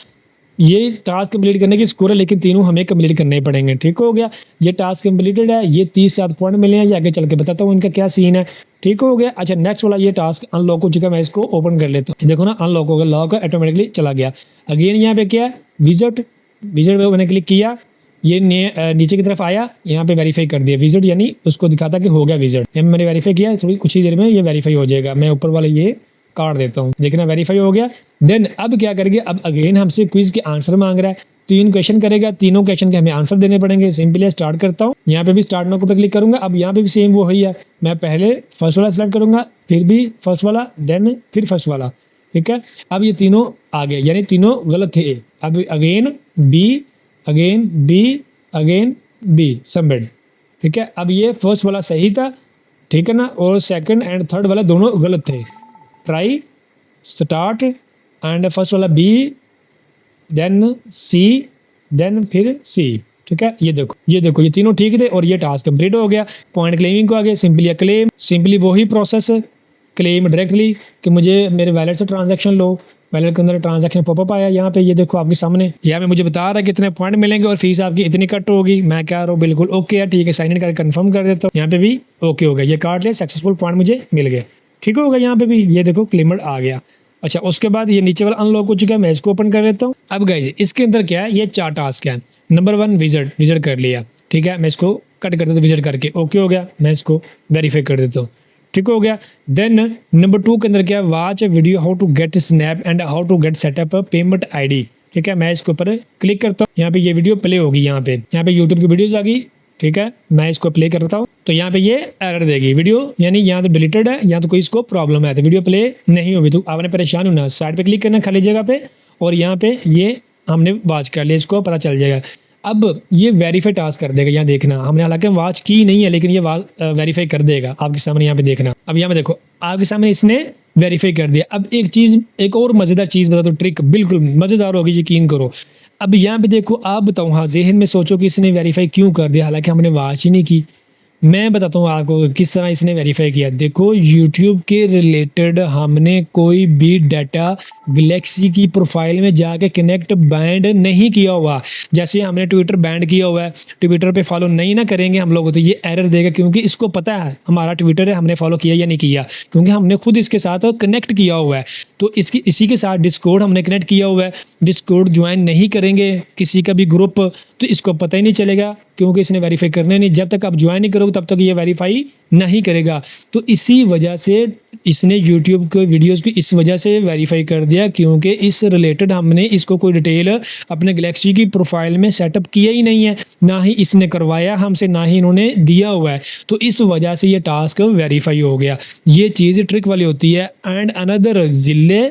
ये टास्क कंप्लीट करने की स्कोर है, लेकिन तीनों हमें कंप्लीट करने पड़ेंगे, ठीक हो गया। ये टास्क कंप्लीटेड है, ये 30 पॉइंट मिले हैं, ये आगे चल के बताता हूँ इनका क्या सीन है, ठीक हो गया। अच्छा, नेक्स्ट वाला ये टास्क अनलॉक हो चुका है, मैं इसको ओपन कर लेता हूँ। देखो ना अनलॉक हो गया, लॉक ऑटोमेटिकली चला गया। अगेन यहाँ पे क्या है, विजिट पे मैंने क्लिक किया, ये नीचे की तरफ आया, यहाँ पे वेरीफाई कर दिया विजिट, यानी उसको दिखाता कि हो गया विजिट। मैंने वेरीफाई किया, थोड़ी कुछ ही देर में ये वेरीफाई हो जाएगा। मैं ऊपर वाले ये काट देता हूँ, देखना वेरीफाई हो गया। देन अब क्या करेंगे, अब अगेन हमसे क्विज के आंसर मांग रहा है, 3 क्वेश्चन करेगा, तीनों क्वेश्चन के हमें आंसर देने पड़ेंगे। सिंपली स्टार्ट करता हूँ, यहाँ पे भी स्टार्ट नाउ पे क्लिक करूंगा। अब यहाँ पे भी सेम वो ही है, मैं पहले फर्स्ट वाला सेलेक्ट करूंगा, फिर भी फर्स्ट वाला, देन फिर फर्स्ट वाला, ठीक है। अब ये तीनों आ गए, यानी तीनों गलत थे। अब again B, again B, again B, submit, ठीक है। अब ये फर्स्ट वाला सही था, ठीक है ना, और सेकंड एंड थर्ड वाला दोनों गलत थे। ट्राई, स्टार्ट एंड फर्स्ट वाला बी, देन सी, देन फिर सी, ठीक है। ये देखो ये तीनों ठीक थे और ये टास्क कंप्लीट हो गया। पॉइंट क्लेमिंग को आगे सिंपली क्लेम, सिंपली वही प्रोसेस क्लेम डायरेक्टली कि मुझे मेरे वैलेट से ट्रांजैक्शन लो, वैलेट के अंदर ट्रांजैक्शन पॉपअप आया, यहाँ पे ये देखो आपके सामने, यहाँ पे मुझे बता रहा है कितने पॉइंट मिलेंगे और फीस आपकी इतनी कट होगी। मैं कह रहा हूँ बिल्कुल ओके है, ठीक है, साइन इन करके कंफर्म कर देता हूँ। यहाँ पे भी ओके हो गया, ये काट लिया, सक्सेसफुल पॉइंट मुझे मिल गए, ठीक होगा। यहाँ पे भी ये देखो क्लेमड आ गया। अच्छा, उसके बाद ये नीचे वाला अनलॉक हो चुका है, मैं इसको ओपन कर लेता हूँ। अब गाइस इसके अंदर क्या है, ये 4 टास्क है। नंबर 1 विजिट कर लिया, ठीक है, मैं इसको कट कर देता हूँ, विजिट करके ओके हो गया। मैं इसको वेरीफाई कर देता हूँ, ठीक हो गया। देन नंबर 2 के अंदर क्या है, watch video how to get snap and how to get setup payment ID, ठीक है। मैं इसके ऊपर क्लिक करता हूँ, यहाँ पे ये वीडियो प्ले होगी, यहाँ पे यूट्यूब की वीडियोज आ गई, ठीक है। मैं इसको प्ले करता हूँ तो यहाँ पे ये एरर देगी वीडियो, यानी यहाँ तो डिलीटेड है, यहाँ तो कोई इसको प्रॉब्लम है, तो वीडियो प्ले नहीं होगी। तो आपने परेशान होना, साइड पे क्लिक करना खाली जगह पे, और यहाँ पे ये हमने वॉच कर लिया, इसको पता चल जाएगा। अब ये वेरीफाई टास्क कर देगा, यहाँ देखना, हमने हालांकि वॉच की नहीं है लेकिन ये वेरीफाई कर देगा आपके सामने, यहाँ पे देखना। अब यहाँ पे देखो आपके सामने इसने वेरीफाई कर दिया। अब एक और मजेदार चीज बता दो, ट्रिक बिल्कुल मजेदार होगी, यकीन करो। अब यहाँ पे देखो, आप बताओ, हाँ ज़हन में सोचो कि इसने वेरीफाई क्यों कर दिया, हालांकि हमने वॉच ही नहीं की। मैं बताता हूँ आपको किस तरह इसने वेरीफाई किया। देखो यूट्यूब के रिलेटेड हमने कोई भी डाटा गैलेक्सी की प्रोफाइल में जाके कनेक्ट बैंड नहीं किया हुआ। जैसे हमने ट्विटर बैंड किया हुआ है, ट्विटर पे फॉलो नहीं ना करेंगे हम लोग तो ये एरर देगा, क्योंकि इसको पता है हमारा ट्विटर है, हमने फॉलो किया या नहीं किया, क्योंकि हमने खुद इसके साथ कनेक्ट किया हुआ है। तो इसी के साथ डिस्कॉर्ड हमने कनेक्ट किया हुआ है। डिस्कॉर्ड ज्वाइन नहीं करेंगे किसी का भी ग्रुप तो इसको पता ही नहीं चलेगा, क्योंकि इसने वेरीफाई करने नहीं, जब तक आप ज्वाइन नहीं करोगे तब तक ये वेरीफाई नहीं करेगा। तो इसी वजह से इसने यूट्यूब के वीडियोस को इस वजह से वेरीफाई कर दिया, क्योंकि इस रिलेटेड हमने इसको कोई डिटेल अपने गैलेक्सी की प्रोफाइल में सेटअप किया ही नहीं है, ना ही इसने करवाया हमसे, ना ही इन्होंने दिया हुआ है। तो इस वजह से ये टास्क वेरीफाई हो गया। ये चीज़ ट्रिक वाली होती है। एंड अनदर जिले,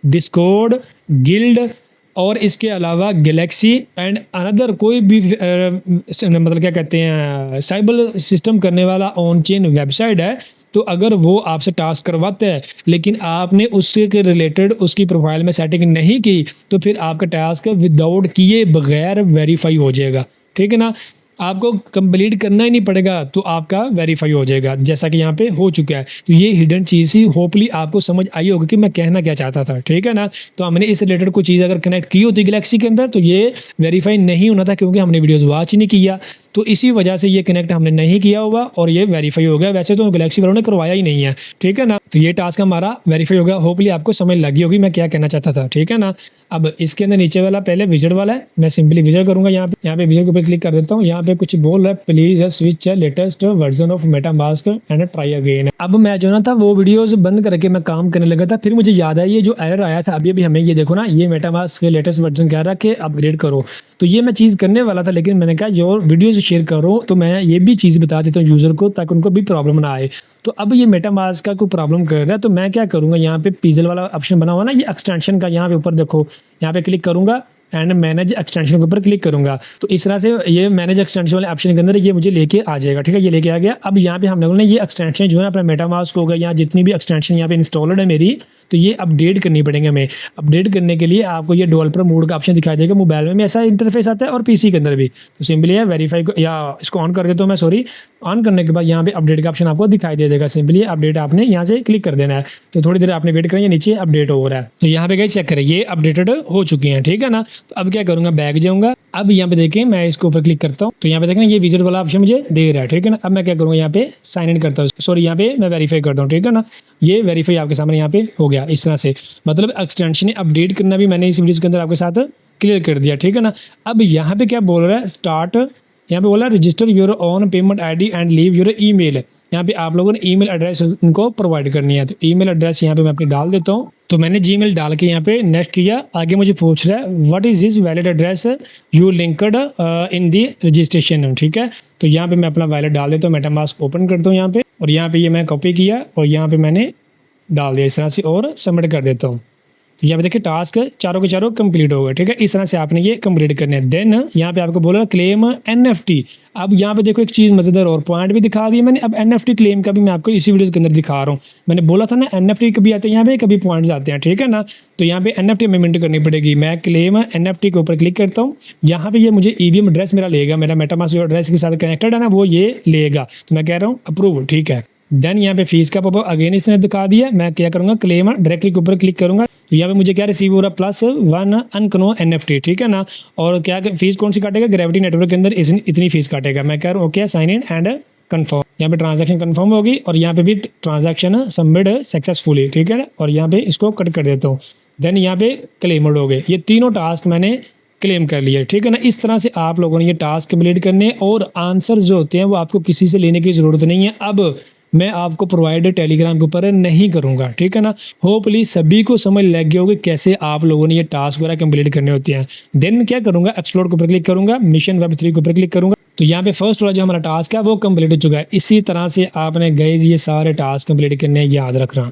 डिस्कॉर्ड, गिल्ड और इसके अलावा गैलेक्सी एंड अनदर कोई भी मतलब क्या कहते हैं, साइबर सिस्टम करने वाला ऑन चेन वेबसाइट है, तो अगर वो आपसे टास्क करवाते हैं लेकिन आपने उससे के रिलेटेड उसकी प्रोफाइल में सेटिंग नहीं की, तो फिर आपका टास्क विदाउट किए बगैर वेरीफाई हो जाएगा, ठीक है ना। आपको कंप्लीट करना ही नहीं पड़ेगा तो आपका वेरीफाई हो जाएगा, जैसा कि यहाँ पे हो चुका है। तो ये हिडन चीज़ ही होपली आपको समझ आई होगी कि मैं कहना क्या चाहता था, ठीक है ना। तो हमने इस रिलेटेड कोई चीज़ अगर कनेक्ट की होती गैलेक्सी के अंदर तो ये वेरीफाई नहीं होना था, क्योंकि हमने वीडियोज़ वॉच नहीं किया, तो इसी वजह से ये कनेक्ट हमने नहीं किया हुआ और ये वेरीफाई हो गया। वैसे तो गैलेक्सी वालों ने करवाया ही नहीं है, ठीक है ना। तो ये टास्क हमारा वेरीफाई हो गया। होपली आपको समझ लगी होगी मैं क्या कहना चाहता था, ठीक है ना। अब इसके अंदर नीचे वाला पहले विजिट वाला है, मैं सिंपली विजिट करूंगा। यहाँ पे विजिट के ऊपर क्लिक कर देता हूँ। यहाँ पे कुछ बोल रहा है, please switch latest version of MetaMask and try again. अब मैं जो ना था वो वीडियोस बंद करके मैं काम करने लगा था, फिर मुझे याद आया ये जो एरर आया था अभी हमें, ये देखो ना, ये मेटामास्क के लेटेस्ट वर्जन कह रहा कि अपग्रेड करो। तो ये मैं चीज़ करने वाला था, लेकिन मैंने कहा जो वीडियोस शेयर करो तो मैं ये भी चीज़ बता देता हूँ यूज़र को, ताकि उनको भी प्रॉब्लम ना आए। तो अब ये मेटामास्क का कोई प्रॉब्लम कर रहा है, तो मैं क्या करूँगा, यहाँ पे पिक्सेल वाला ऑप्शन बना हुआ ना, ये एक्सटेंशन का, यहाँ पे ऊपर देखो, यहाँ पे क्लिक करूँगा एंड मैनेज एक्सटेंशन के ऊपर क्लिक करूँगा। तो इस तरह से ये मैनेज एक्सटेंशन वाले ऑप्शन के अंदर ये मुझे लेके आ जाएगा, ठीक है, ये लेके आ गया। अब यहाँ पे हम लोगों ने ये एक्सटेंशन जो है अपना मेटामास्क होगा, यहाँ जितनी भी एक्सटेंशन यहाँ पे इंस्टॉल्ड है मेरी, तो ये अपडेट करनी पड़ेंगे हमें। अपडेट करने के लिए आपको ये डेवलपर मोड का ऑप्शन दिखाई देगा, मोबाइल में ऐसा इंटरफेस आता है और पीसी के अंदर भी। तो सिंपली है वेरीफाई को, या इसको ऑन कर देता हूँ मैं, सॉरी। ऑन करने के बाद यहाँ पे अपडेट का ऑप्शन आपको दिखाई दे देगा, सिंपली अपडेट आपने यहाँ से क्लिक कर देना है। तो थोड़ी देर आपने वेट करें, नीचे अपडेट हो रहा है। तो यहाँ पे गए चेक करें, ये अपडेटेड हो चुके हैं, ठीक है ना। तो अब क्या करूँगा, बैक जाऊँगा। अब यहाँ पे देखें, मैं इसके ऊपर क्लिक करता हूँ, तो यहाँ पे देखें ये विजिट वाला ऑप्शन मुझे दे रहा है, ठीक है ना। अब मैं क्या करूँगा, यहाँ पे साइन इन करता हूँ, सॉरी यहाँ पे मैं वेरीफाई करता हूँ, ठीक है ना। ये वेरीफाई आपके सामने यहाँ पे हो गया इस तरह से, मतलब एक्सटेंशन अपडेट करना भी मैंने इस वीडियो के अंदर आपके साथ क्लियर कर दिया, ठीक है ना। अब यहाँ पे क्या बोल रहा है, स्टार्ट, यहाँ पे बोला register your on payment ID and leave your email. यहाँ पे आप लोगों ने ईमेल एड्रेस इनको प्रोवाइड करनी है, तो ईमेल एड्रेस यहाँ पे मैं अपनी डाल देता हूँ। तो मैंने जीमेल डाल के यहाँ पे नेक्स्ट किया। आगे मुझे पूछ रहा है what is this valid address you linked in the registration, ठीक है। तो यहाँ पे मैं अपना वैलिड डाल देता हूँ, मेटामास्क ओपन करता हूँ यहाँ पे, और यहाँ पे ये मैं कॉपी किया और यहाँ पे मैंने डाल दिया इस तरह से और सबमिट कर देता हूँ। तो यहाँ पे देखिए टास्क चारों के चारों कंप्लीट हो गए, ठीक है। इस तरह से आपने ये कंप्लीट करने हैं। देन यहाँ पे आपको बोला क्लेम NFT। अब यहाँ पे देखो एक चीज़ मजेदार और पॉइंट भी दिखा दिया मैंने। अब NFT क्लेम का भी मैं आपको इसी वीडियो के अंदर दिखा रहा हूँ। मैंने बोला था ना NFT कभी आते हैं यहाँ पे, कभी पॉइंट्स आते हैं, ठीक है ना। तो यहाँ पे NFT पेमेंट करनी पड़ेगी। मैं क्लेम NFT के ऊपर क्लिक करता हूँ। यहाँ पे ये मुझे EVM एड्रेस मेरा लेगा, मेरा मेटामास्क एड्रेस के साथ कनेक्टेड है ना, वो ये लेगा। तो मैं कह रहा हूँ अप्रूव, ठीक है। देन यहाँ पे फीस का पॉपअप अगेन इसने दिखा दिया। मैं क्या करूँगा, क्लेम डायरेक्टली के ऊपर क्लिक करूँगा। तो यहाँ पे मुझे क्या रिसीव हो रहा है +1 अनकनोन NFT, ठीक है ना। और क्या फीस कौन सी काटेगा, ग्रेविटी नेटवर्क के अंदर इतनी फीस काटेगा। मैं कह रहा हूँ okay sign in and confirm. यहाँ पे ट्रांजैक्शन कंफर्म होगी और यहाँ पे भी ट्रांजैक्शन सबमिट सक्सेसफुली, ठीक है ना। और यहाँ पे इसको कट कर देता हूँ। देन यहाँ पे क्लेमड हो गए, ये तीनों टास्क मैंने क्लेम कर लिया, ठीक है ना। इस तरह से आप लोगों ने ये टास्क कंप्लीट करने और आंसर जो होते हैं वो आपको किसी से लेने की ज़रूरत नहीं है। अब मैं आपको प्रोवाइड टेलीग्राम के ऊपर नहीं करूंगा, ठीक है ना। होपफुली सभी को समझ लग गया होगा कैसे आप लोगों ने ये टास्क वगैरह कंप्लीट करने होते हैं। देन क्या करूंगा, एक्सप्लोर के ऊपर क्लिक करूंगा, मिशन वेब 3 के ऊपर क्लिक करूंगा। तो यहाँ पे फर्स्ट वाला जो हमारा टास्क है वो कंप्लीट हो चुका है। इसी तरह से आपने गाइस ये सारे टास्क कंप्लीट करने याद रखना,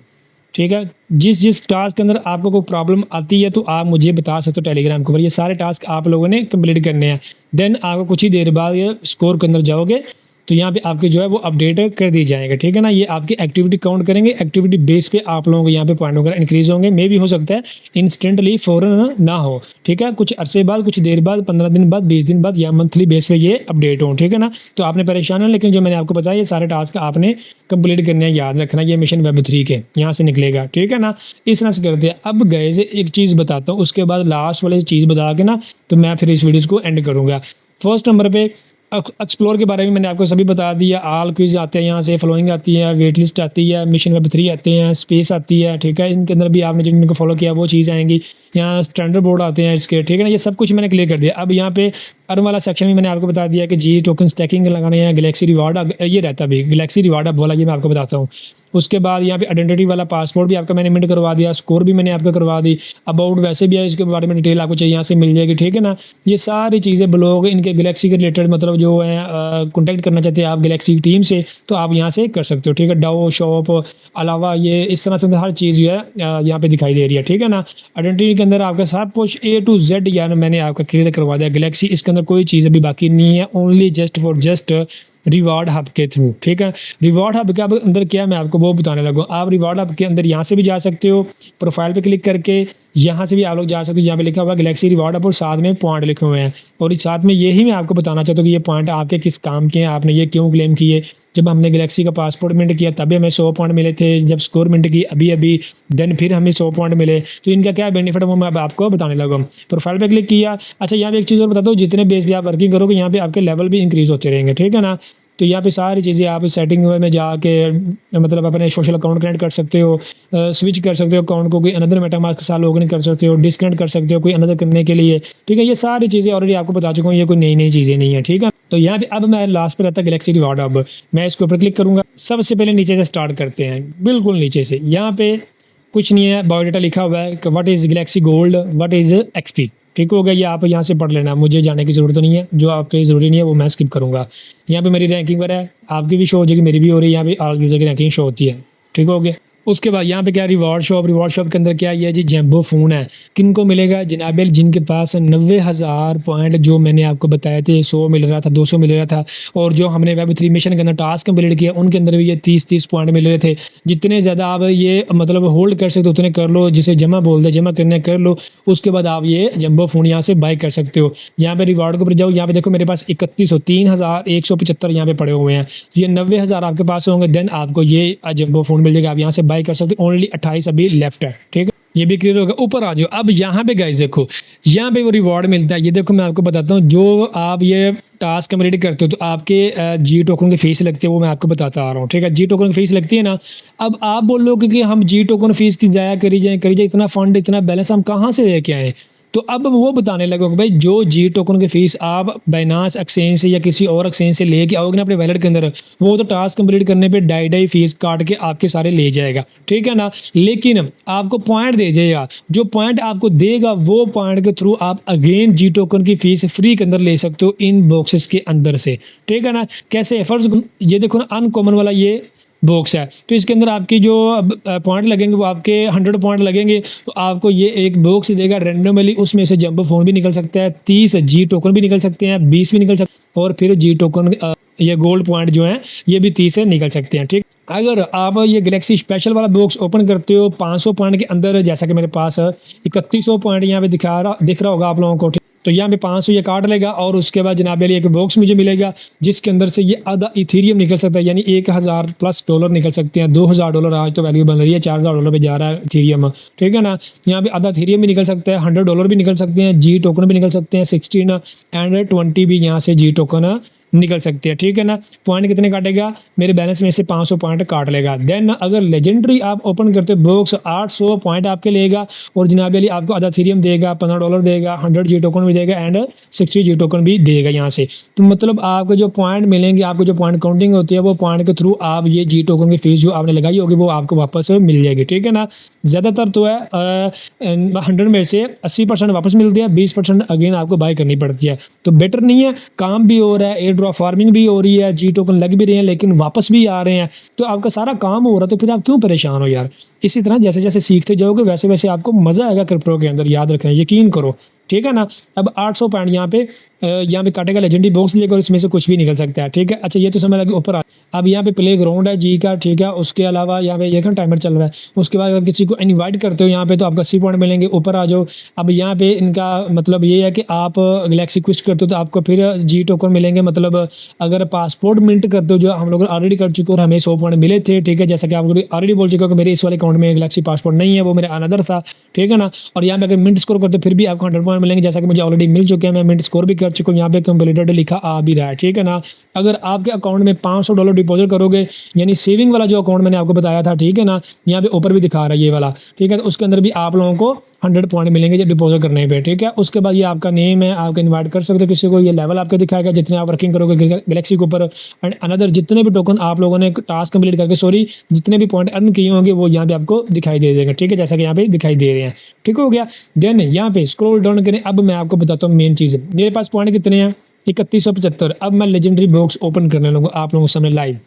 ठीक है। जिस टास्क के अंदर आपको कोई प्रॉब्लम आती है तो आप मुझे बता सकते हो टेलीग्राम के ऊपर। ये सारे टास्क आप लोगों ने कंप्लीट करने हैं। देन आपको कुछ ही देर बाद ये स्कोर के अंदर जाओगे तो यहाँ पे आपके जो है वो अपडेट कर दी जाएगा, ठीक है ना। ये आपकी एक्टिविटी काउंट करेंगे, एक्टिविटी बेस पे आप लोगों को यहाँ पे पॉइंट वगैरह इंक्रीज होंगे। मे भी हो सकता है इंस्टेंटली फौरन ना हो, ठीक है। कुछ अरसे बाद, कुछ देर बाद, 15 दिन बाद, 20 दिन बाद या मंथली बेस पे ये अपडेट हो, ठीक है ना। तो आपने परेशान है, लेकिन जो मैंने आपको बताया ये सारे टास्क आपने कंप्लीट करने हैं, याद रखना। ये मिशन वेब 3 के यहाँ से निकलेगा, ठीक है ना। इस तरह से करते हैं। अब गए से एक चीज़ बताता हूँ, उसके बाद लास्ट वाली चीज़ बता के ना तो मैं फिर इस वीडियो को एंड करूँगा। फर्स्ट नंबर पे एक्सप्लोर के बारे में मैंने आपको सभी बता दिया। आल क्विज आते हैं यहाँ से, फॉलोइंग आती है, वेट लिस्ट आती है, मिशन वेब 3 आते हैं, स्पेस आती है, ठीक है। इनके अंदर भी आपने जिनको फॉलो किया वो चीज़ आएंगी। यहाँ स्टैंडर्ड बोर्ड आते हैं इसके, ठीक है ना। ये सब कुछ मैंने क्लियर कर दिया। अब यहाँ पे अर्न वाला सेक्शन भी मैंने आपको बता दिया कि जी टोकन स्टैकिंग लगाने हैं, गैलेक्सी रिवार्ड ये रहता भी, गैलेक्सी रिवार्ड अब बोला, ये मैं आपको बताता हूँ। उसके बाद यहाँ पे आइडेंटिटी वाला पासपोर्ट भी आपका मैंने मिनट करवा दिया, स्कोर भी मैंने आपको करवा दी। अबाउट वैसे भी है, इसके बारे में डिटेल आपको चाहिए यहाँ से मिल जाएगी, ठीक है ना। ये सारी चीज़ें ब्लॉग इनके गैलेक्सी के रिलेटेड मतलब जो है कॉन्टैक्ट करना चाहते हैं आप गैलेक्सी टीम से तो आप यहाँ से कर सकते हो, ठीक है। डाओ शॉप अलावा ये इस तरह से हर चीज़ जो है यहाँ पे दिखाई दे रही है, ठीक है ना। आइडेंटिटी के अंदर आपका सब कुछ A to Z यार मैंने आपका क्लियर करवा दिया। गैलेक्सी इसके अंदर कोई चीज़ अभी बाकी नहीं है, only just for just reward hub के थ्रू, ठीक है। रिवार्ड हब के अंदर क्या मैं आपको वो बताने लगा। आप रिवार्ड हब के अंदर यहाँ से भी जा सकते हो, प्रोफाइल पे क्लिक करके यहाँ से भी आप लोग जा सकते हो। यहाँ पे लिखा हुआ है गैलेक्सी रिवार्ड हब और साथ में पॉइंट लिखे हुए हैं। और साथ में यही मैं आपको बताना चाहता हूँ कि ये पॉइंट आपके किस काम के हैं, आपने ये क्यों क्लेम किए। जब हमने गैलेक्सी का पासपोर्ट मिंट किया तभी हमें 100 पॉइंट मिले थे, जब स्कोर मिंट की अभी देन फिर हमें 100 पॉइंट मिले। तो इनका क्या बेनिफिट है वो मैं अब आपको बताने लगा। प्रोफाइल पे क्लिक किया। अच्छा यहाँ पे एक चीज़ और बताता हूँ, जितने बेस पे आप वर्किंग करोगे यहाँ पे आपके लेवल भी इंक्रीज होते रहेंगे, ठीक है ना। तो यहाँ पे सारी चीज़ें आप सेटिंग में जाके मतलब अपने सोशल अकाउंट कनेक्ट कर सकते हो, स्विच कर सकते हो अकाउंट को, कोई अनदर मेटामास्क के साथ लॉगिन कर सकते हो, डिस्कनेक्ट कर सकते हो कोई अनदर करने के लिए, ठीक है। ये सारी चीज़ें ऑलरेडी आपको बता चुका हूँ, ये कोई नई चीज़ें नहीं है, ठीक है। तो यहाँ पे अब मैं लास्ट पे रहता गैलेक्सी रिवार्ड हब, मैं इसके ऊपर क्लिक करूँगा। सबसे पहले नीचे से स्टार्ट करते हैं, बिल्कुल नीचे से। यहाँ पे कुछ नहीं है, बायोडाटा लिखा हुआ है, what is Galaxy gold, what is XP, ठीक हो गया। ये आप यहाँ से पढ़ लेना, मुझे जाने की ज़रूरत नहीं है, जो आपके ज़रूरी नहीं है वो मैं स्किप करूँगा। यहाँ पे मेरी रैंकिंग पर है, आपकी भी शो हो जाएगी, मेरी भी हो रही है। यहाँ पे ऑल यूज़र की रैंकिंग शो होती है, ठीक हो गया। उसके बाद यहाँ पे क्या रिवॉर्ड शॉप के अंदर क्या ये जी जैम्बो फ़ोन है। किन को मिलेगा जनाबेल, जिनके पास 90,000 पॉइंट जो मैंने आपको बताए थे, 100 मिल रहा था, 200 मिल रहा था। और जो हमने वेब 3 मिशन के अंदर टास्क कंप्लीट किया उनके अंदर भी ये 30 पॉइंट मिल रहे थे। जितने ज़्यादा आप ये मतलब होल्ड कर सकते हो उतने कर लो, जिसे जमा बोलते हैं जमा करने कर लो। उसके बाद आप ये जम्बो फ़ोन यहाँ से बाई कर सकते हो। यहाँ पे रिवार्ड के ऊपर जाओ, यहाँ पे देखो मेरे पास 31,175 यहाँ पे पड़े हुए हैं। ये 90,000 आपके पास होंगे, देन आपको ये जम्बो फ़ोन मिल जाएगा, आप यहाँ से बाई कर सकते हो। ओनली 28 अभी लेफ्ट है, ठीक है। ये भी क्लियर होगा। ऊपर आ जाओ। अब यहाँ पे गाइस देखो, यहाँ पे वो रिवॉर्ड मिलता है। ये देखो मैं आपको बताता हूँ, जो आप ये टास्क कंप्लीट करते हो तो आपके जी टोकन की फीस लगती है, वो मैं आपको बताता आ रहा हूँ, ठीक है। जी टोकन की फीस लगती है ना। अब आप बोलोगे कि हम जी टोकन फीस की जाया करी जाए, इतना फंड इतना बैलेंस हम कहाँ से लेके आए। तो अब वो बताने लगोगे भाई, जो जी टोकन की फीस आप बाइनांस एक्सचेंज से या किसी और एक्सचेंज से लेके आओगे ना अपने वैलेट के अंदर, वो तो टास्क कंप्लीट करने पे ढाई फीस काट के आपके सारे ले जाएगा, ठीक है ना। लेकिन आपको पॉइंट दे देगा, जो पॉइंट आपको देगा वो पॉइंट के थ्रू आप अगेन जी टोकन की फीस फ्री के अंदर ले सकते हो इन बॉक्सेस के अंदर से, ठीक है ना। कैसे फर्स्ट ये देखो ना, अनकॉमन वाला ये बॉक्स है, तो इसके अंदर आपकी जो पॉइंट लगेंगे वो आपके 100 पॉइंट लगेंगे। तो आपको ये एक बॉक्स देगा रैंडमली, उसमें से जंबो फोन भी निकल सकता है, 30 जी टोकन भी निकल सकते हैं, 20 भी निकल सकते हैं, और फिर जी टोकन ये गोल्ड पॉइंट जो है ये भी 30 से निकल सकते हैं, ठीक। अगर आप ये गैलेक्सी स्पेशल वाला बॉक्स ओपन करते हो 500 पॉइंट के अंदर, जैसा कि मेरे पास 3100 पॉइंट यहाँ पे दिख रहा होगा आप लोगों को, तो यहाँ पे 500 ये काट लेगा और उसके बाद जनाब एक बॉक्स मुझे मिलेगा जिसके अंदर से ये आधा इथेरियम निकल सकता है, यानी 1000 प्लस डॉलर निकल सकते हैं। $2000 आज तो वैल्यू बन रही है, $4000 पे जा रहा है इथेरियम, ठीक है ना। यहाँ पे आधा इथेरियम भी निकल सकता है, $100 भी निकल सकते हैं, जी टोकन भी निकल सकते हैं, 16 एंड 20 भी यहाँ से जी टोकन निकल सकते हैं, ठीक है ना। पॉइंट कितने काटेगा, मेरे बैलेंस में से 500 पॉइंट काट लेगा। देन अगर लेजेंडरी आप ओपन करते हो बॉक्स 800 पॉइंट आपके लेगा और जनाब अली आपको आधा इथेरियम देगा, $15 देगा, 100 जी टोकन भी देगा एंड 60 जी टोकन भी देगा यहाँ से। तो मतलब आपको जो पॉइंट मिलेंगे, आपको जो पॉइंट काउंटिंग होती है वो पॉइंट के थ्रू आप ये जी टोकन की फीस जो आपने लगाई होगी वो आपको वापस मिल जाएगी, ठीक है ना। ज़्यादातर तो है 100 में से 80% वापस मिलती है, 20% अगेन आपको बाय करनी पड़ती है। तो बेटर नहीं है, काम भी हो रहा है, एयर ड्रॉप फार्मिंग भी हो रही है, जी टोकन लग भी रहे हैं लेकिन वापस भी आ रहे हैं, तो आपका सारा काम हो रहा है, तो फिर आप क्यों परेशान हो यार। इसी तरह जैसे जैसे सीखते जाओगे वैसे वैसे आपको मज़ा आएगा क्रिप्टो के अंदर, याद रखना, यकीन करो, ठीक है ना। अब 800 पॉइंट यहाँ पे काटेगा लेजेंडरी बॉक्स लेकर, इसमें से कुछ भी निकल सकता है, ठीक है। अच्छा ये तो समझ लगे ऊपर आ। अब यहाँ पे प्ले ग्राउंड है जी का, ठीक है। उसके अलावा यहाँ पे ये टाइमर चल रहा है। उसके बाद अगर किसी को इनवाइट करते हो यहाँ पे तो आपको 80 पॉइंट मिलेंगे, ऊपर आ जाओ। अब यहाँ पे इनका मतलब ये है कि आप गैलेक्सी क्विस्ट करते हो तो आपको फिर जी टोकन मिलेंगे। मतलब अगर पासपोर्ट मिंट करते हो जो हम लोग ऑलरेडी कर चुके और हमें 100 पॉइंट मिले थे, ठीक है। जैसा कि आप ऑलरेडी बोल चुके हो कि मेरे इस वाले अकाउंट में गैलेक्सी पासपोर्ट नहीं है, वो मेरा अनदर था, ठीक है ना। और यहाँ पे अगर मिंट स्कोर करते हो फिर भी आपको 100 पॉइंट मिलेंगे, जैसा कि मुझे ऑलरेडी मिल चुके हैं, मैं मिंट स्कोर भी कर चुका हूँ। यहाँ पे कंप्लीटेड लिखा आ भी रहा है, ठीक है ना। अगर आपके अकाउंट में $500 डिपॉजिट करोगे, यानी सेविंग वाला जो अकाउंट मैंने आपको बताया था, ठीक है ना, यहाँ पे ऊपर भी दिखा रहा है ये वाला, ठीक है। तो उसके अंदर भी आप लोगों को 100 पॉइंट मिलेंगे जब डिपॉजिट करने पे, ठीक है। उसके बाद ये आपका नेम है, आप इनवाइट कर सकते हो किसी को, ये लेवल आपके दिखाएगा जितने आप वर्किंग करोगे गैलेक्सी के ऊपर। एंड अनदर जितने भी टोकन आप लोगों ने टास्क कंप्लीट करके, सॉरी, जितने भी पॉइंट अर्न किए होंगे वो यहाँ पे आपको दिखाई दे देगा, ठीक है, जैसा कि यहाँ पे दिखाई दे रहे हैं, ठीक हो गया। देन यहाँ पे स्क्रॉल डाउन करें। अब मैं आपको बताता हूँ मेन चीज़, मेरे पास पॉइंट कितने हैं, 3175। अब मैं लेजेंडरी बॉक्स ओपन करने लगूँ आप लोगों के सामने लाइव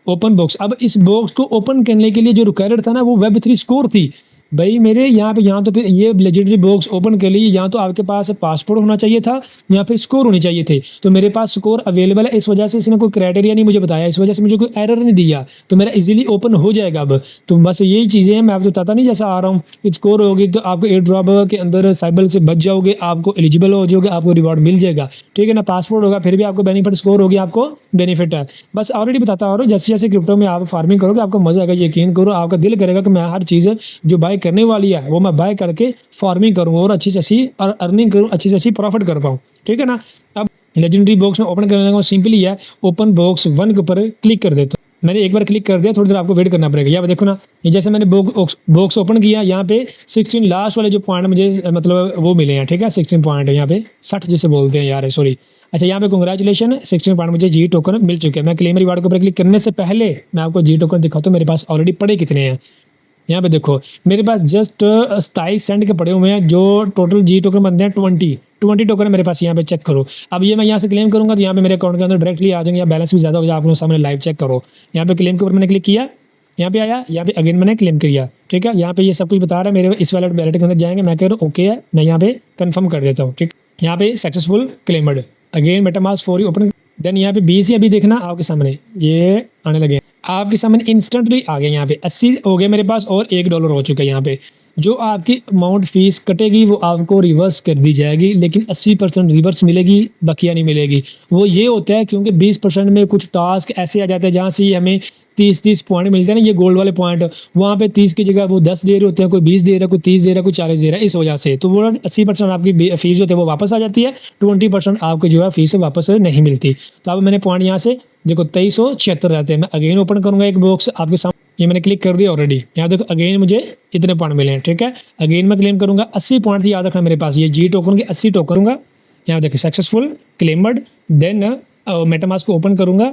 ओपन बॉक्स। अब इस बॉक्स को ओपन करने के लिए जो रिक्वायर्ड था ना वो Web3 स्कोर थी भाई मेरे यहाँ पे। यहाँ तो फिर ये लेजेंडरी बॉक्स ओपन के लिए यहाँ तो आपके पास पासपोर्ट होना चाहिए था, या फिर स्कोर होनी चाहिए थे। तो मेरे पास स्कोर अवेलेबल है, इस वजह से इसने कोई क्राइटेरिया नहीं मुझे बताया, इस वजह से मुझे कोई एरर नहीं दिया, तो मेरा इजीली ओपन हो जाएगा अब। तो बस यही चीज़ें हैं, मैं आपको बताता नहीं जैसा आ रहा हूँ। स्कोर होगी तो आपको एयर ड्रॉप के अंदर साइबर से बच जाओगे, आपको एलिजिबल हो जाओगे, आपको रिवॉर्ड मिल जाएगा, ठीक है ना। पासपोर्ट होगा फिर भी आपको बेनिफिट, स्कोर होगी आपको बेनिफिट है। बस ऑलरेडी बताता आ रहा हूँ, जैसे जैसे क्रिप्टो में आप फार्मिंग करोगे आपको मजा आएगा, यकीन करो। आपका दिल करेगा कि मैं हर चीज़ जो बाय करने वाली है वो मैं बाय करके फार्मिंग करूँ और अच्छी से अच्छी और अर्निंग करूँ, अच्छी से अच्छी प्रॉफिट कर पाऊँ, ठीक है ना। अब लेजेंडरी बॉक्स में ओपन करने लगा, सिंपली है ओपन बॉक्स 1 के ऊपर क्लिक कर देता हूँ। मैंने एक बार क्लिक कर दिया, थोड़ी देर आपको वेट करना पड़ेगा। यहाँ पे देखो ना, ये जैसे मैंने बॉक्स ओपन किया, यहाँ पे 16 लास्ट वाले जो पॉइंट मुझे मतलब वो मिले हैं, ठीक है। 16 पॉइंट है यहाँ पे, 60 जिसे बोलते हैं यार, सॉरी। अच्छा यहाँ पे कंग्रेचुलेशन, 16 पॉइंट मुझे जी टोकन मिल चुके हैं। मैं क्लेम रिवार्ड के ऊपर क्लिक करने से पहले मैं आपको जी टोकन दिखाता हूँ मेरे पास ऑलरेडी पड़े कितने हैं। यहाँ पे देखो मेरे पास जस्ट 27 सेंट के पड़े हुए हैं, जो टोटल जी टोकन बनते हैं 20 टोकन है मेरे पास। यहाँ पे चेक करो। अब ये मैं यहाँ से क्लेम करूँगा तो यहाँ पे मेरे अकाउंट के अंदर डायरेक्टली आ जाएंगे, या बैलेंस भी ज़्यादा हो जाए, आप लोगों सामने लाइव चेक करो। यहाँ पे क्लेम के ऊपर मैंने क्लिक किया, यहाँ पे आया, यहाँ पे अगेन मैंने क्लेम किया, ठीक है। यहाँ पे ये सब कुछ बता रहा है, मेरे इस वैलेट के अंदर जाएंगे, मैं कह रहा हूँ ओके है, मैं यहाँ पे कन्फर्म कर देता हूँ, ठीक। यहाँ पे successful claimed, again MetaMask for open. Then यहाँ पे 20 ही अभी देखना आपके सामने ये आने लगे, आपके सामने इंस्टेंटली आ गए। यहाँ पे 80 हो गए मेरे पास और $1 हो चुका है। यहाँ पे जो आपकी अमाउंट फीस कटेगी वो आपको रिवर्स कर दी जाएगी, लेकिन 80% रिवर्स मिलेगी, बकिया नहीं मिलेगी। वो ये होता है क्योंकि 20% में कुछ टास्क ऐसे आ जाते हैं जहाँ से हमें 30 पॉइंट मिलते हैं ना, ये गोल्ड वाले पॉइंट, वहाँ पे 30 की जगह वो 10 दे रहे होते हैं, कोई 20 दे रहा है, कोई 30 दे रहा है, कोई 40 दे रहा है। इस वजह से तो वो 80% आपकी फीस जो है वो वापस आ जाती है, 20% आपको जो है फीस वापस नहीं मिलती। तो अब मैंने पॉइंट यहाँ से देखो 2376 रहते हैं। मैं अगेन ओपन करूँगा एक बॉक्स आपके सामने, ये मैंने क्लिक कर दिया ऑलरेडी। यहाँ देखो अगेन मुझे इतने पॉइंट मिले हैं, ठीक है। अगेन मैं क्लेम करूँगा 80 पॉइंट थी, याद रखना मेरे पास ये जी टोकन के 80 टोकन करूँगा। यहाँ देखो सक्सेसफुल क्लेमड। देन मेटामास्क को ओपन करूँगा,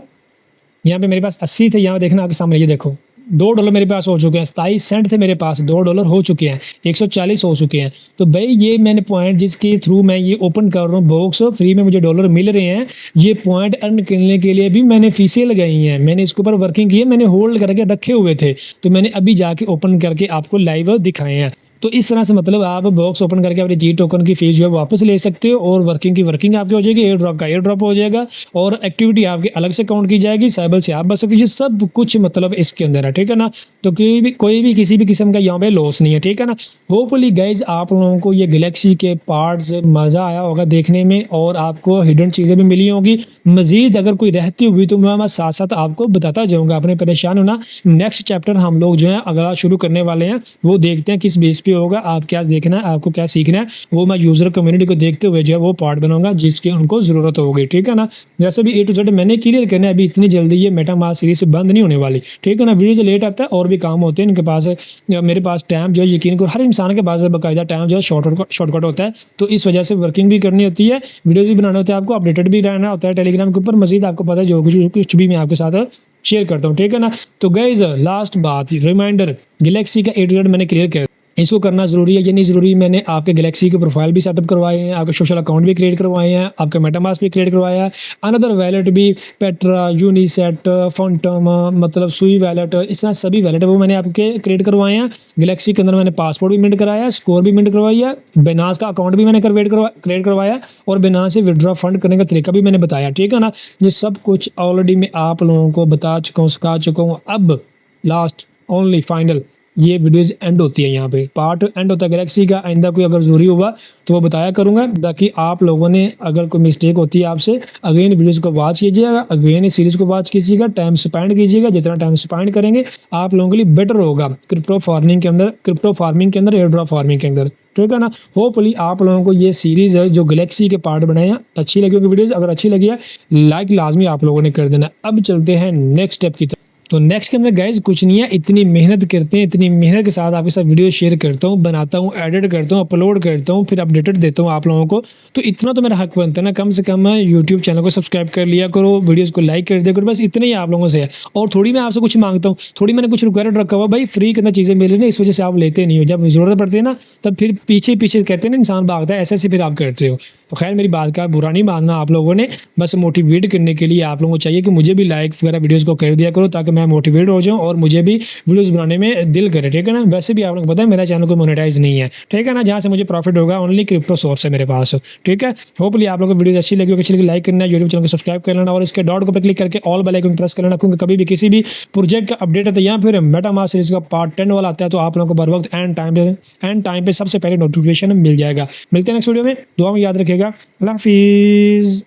यहाँ पे मेरे पास 80 थे, यहाँ देखना आपके सामने, ये देखो $2 मेरे पास हो चुके हैं। 27 सेंट थे मेरे पास, $2 हो चुके हैं, 140 हो चुके हैं। तो भाई ये मैंने पॉइंट जिसके थ्रू मैं ये ओपन कर रहा हूँ बॉक्स, फ्री में मुझे डॉलर मिल रहे हैं। ये पॉइंट अर्न करने के लिए भी मैंने फीसें लगाई हैं, मैंने इसके ऊपर वर्किंग की है, मैंने होल्ड करके रखे हुए थे, तो मैंने अभी जाके ओपन करके आपको लाइव दिखाए हैं। तो इस तरह से मतलब आप बॉक्स ओपन करके अपनी जी टोकन की फीस जो है वापस ले सकते हो और वर्किंग की वर्किंग आपकी हो जाएगी, एयर ड्रॉप का एयर ड्रॉप हो जाएगा और एक्टिविटी आपकी अलग से काउंट की जाएगी, साइबर से आप बच सकते हो। ये सब कुछ मतलब इसके अंदर है, ठीक है ना। तो कोई भी किसी भी किस्म का यहाँ पे लॉस नहीं है, ठीक है ना। होपफुली गाइज आप लोगों को ये गैलेक्सी के पार्ट्स मज़ा आया होगा देखने में और आपको हिडन चीज़ें भी मिली होंगी। मजीद अगर कोई रहती हुई तो मैं साथ साथ आपको बताता जाऊँगा, अपने परेशान होना। नेक्स्ट चैप्टर हम लोग जो है अगला शुरू करने वाले हैं, वो देखते हैं किस बेस पे होगा, आप क्या देखना है, आपको क्या सीखना है, वो मैं यूज़र कम्युनिटी को देखते हुए जो है वो पार्ट बनाऊंगा जिसकी उनको ज़रूरत होगी, ठीक है ना। जैसे भी A to Z मैंने क्लियर करना है, अभी इतनी जल्दी ये मेटामास्क सीरीज बंद नहीं होने वाली, ठीक है ना। वीडियो जो लेट आता है और भी काम होते हैं इनके पास, मेरे पास टाइम जो है यकीन करो हर इंसान के पास बाकायदा टाइम जो है शॉर्टकट होता है, तो इस वजह से वर्किंग भी करनी होती है, वीडियोज़ भी बनाने होते हैं, आपको अपडेटेड भी रहना होता है टेलीग्राम के ऊपर। मजीद आपको पता है जो कुछ भी मैं आपके साथ शेयर करता हूँ, ठीक है ना। तो गाइज लास्ट बात रिमाइंडर, गैलेक्सी का A to Z मैंने क्लियर कर, इसको करना ज़रूरी है ये नहीं ज़रूरी। मैंने आपके गैलेक्सी के प्रोफाइल भी सेटअप करवाए हैं, आपके सोशल अकाउंट भी क्रिएट करवाए हैं, आपका मेटामास्क भी क्रिएट करवाया है, अनदर वैलेट भी, पेट्रा, यूनिसेट, फंटम, मतलब सुई वैलेट, इस तरह सभी वैलेट है वो मैंने आपके क्रिएट करवाए हैं। गैलेक्सी के अंदर मैंने पासपोर्ट भी मिंट कराया है, स्कोर भी मिंट करवाई है, बिनास का अकाउंट भी मैंने क्रिएट करवाया है और बिनास से विड्रॉ फंड करने का तरीका भी मैंने बताया, ठीक है ना। ये सब कुछ ऑलरेडी मैं आप लोगों को बता चुका हूँ, सिखा चुका हूँ। अब लास्ट ओनली फाइनल ये वीडियोज़ एंड होती है, यहाँ पे पार्ट एंड होता है गैलेक्सी का। आइंदा कोई अगर ज़रूरी हुआ तो वो बताया करूँगा, बाकी आप लोगों ने अगर कोई मिस्टेक होती है आपसे, अगेन वीडियोज़ को वॉच कीजिएगा, अगेन इस सीरीज़ को वॉच कीजिएगा, टाइम स्पेंड कीजिएगा। जितना टाइम स्पेंड करेंगे आप लोगों के लिए बेटर होगा क्रिप्टो फार्मिंग के अंदर, एयर ड्रॉप फार्मिंग के अंदर, ठीक है ना। होपफुली आप लोगों को ये सीरीज़ है जो गैलेक्सी के पार्ट बनाए हैं अच्छी लगी होगी वीडियोज़। अगर अच्छी लगी है लाइक लाजमी आप लोगों ने कर देना। अब चलते हैं नेक्स्ट स्टेप की तरफ। तो नेक्स्ट के अंदर गाइज कुछ नहीं है, इतनी मेहनत करते हैं, इतनी मेहनत के साथ आपके साथ वीडियो शेयर करता हूँ, बनाता हूँ, एडिट करता हूँ, अपलोड करता हूँ, फिर अपडेटेड देता हूँ आप लोगों को। तो इतना तो मेरा हक बनता है ना, कम से कम यूट्यूब चैनल को सब्सक्राइब कर लिया करो, वीडियोज़ को लाइक कर दिया करो, बस इतना ही आप लोगों से है। और थोड़ी मैं आपसे कुछ मांगता हूँ, थोड़ी मैंने कुछ रिक्वायरमेंट रखा हुआ, भाई फ्री कितना चीज़ें मिल रही है, इस वजह से आप लेते नहीं हो। जब ज़रूरत पड़ती है ना तब फिर पीछे पीछे कहते हैं ना इंसान भागता है, ऐसे फिर आप करते हो। तो खैर मेरी बात का बुरा नहीं मानना आप लोगों ने, बस मोटिवेट करने के लिए आप लोगों को चाहिए कि मुझे भी लाइक वगैरह वीडियोज़ को कर दिया करो ताकि मैं मोटिवेट हो जाऊँ और मुझे भी वीडियोस बनाने में दिल करे, ठीक है ना। वैसे भी आप लोगों को पता है मेरा चैनल को मोनेटाइज नहीं है, ठीक है ना। जहाँ से मुझे प्रॉफिट होगा ओनली क्रिप्टो सोर्स है मेरे पास, ठीक है। होपफुली आप लोगों को वीडियो अच्छी लगी होगी, लाइक करना, यूट्यूब चैनल को सब्सक्राइब कर लेना और इसके डॉट को क्लिक करके ऑल बेल आइकन प्रेस कर लेना, क्योंकि कभी भी किसी भी प्रोजेक्ट का अपडेट आता है या फिर मेटामास्क सीरीज का पार्ट 10 वाला आता है तो आप लोगों को बर वक्त एंड टाइम पे सबसे पहले नोटिफिकेशन मिल जाएगा। मिलते हैं नेक्स्ट वीडियो में, दुआ में याद रखिएगा। अल्लाह हाफिज़।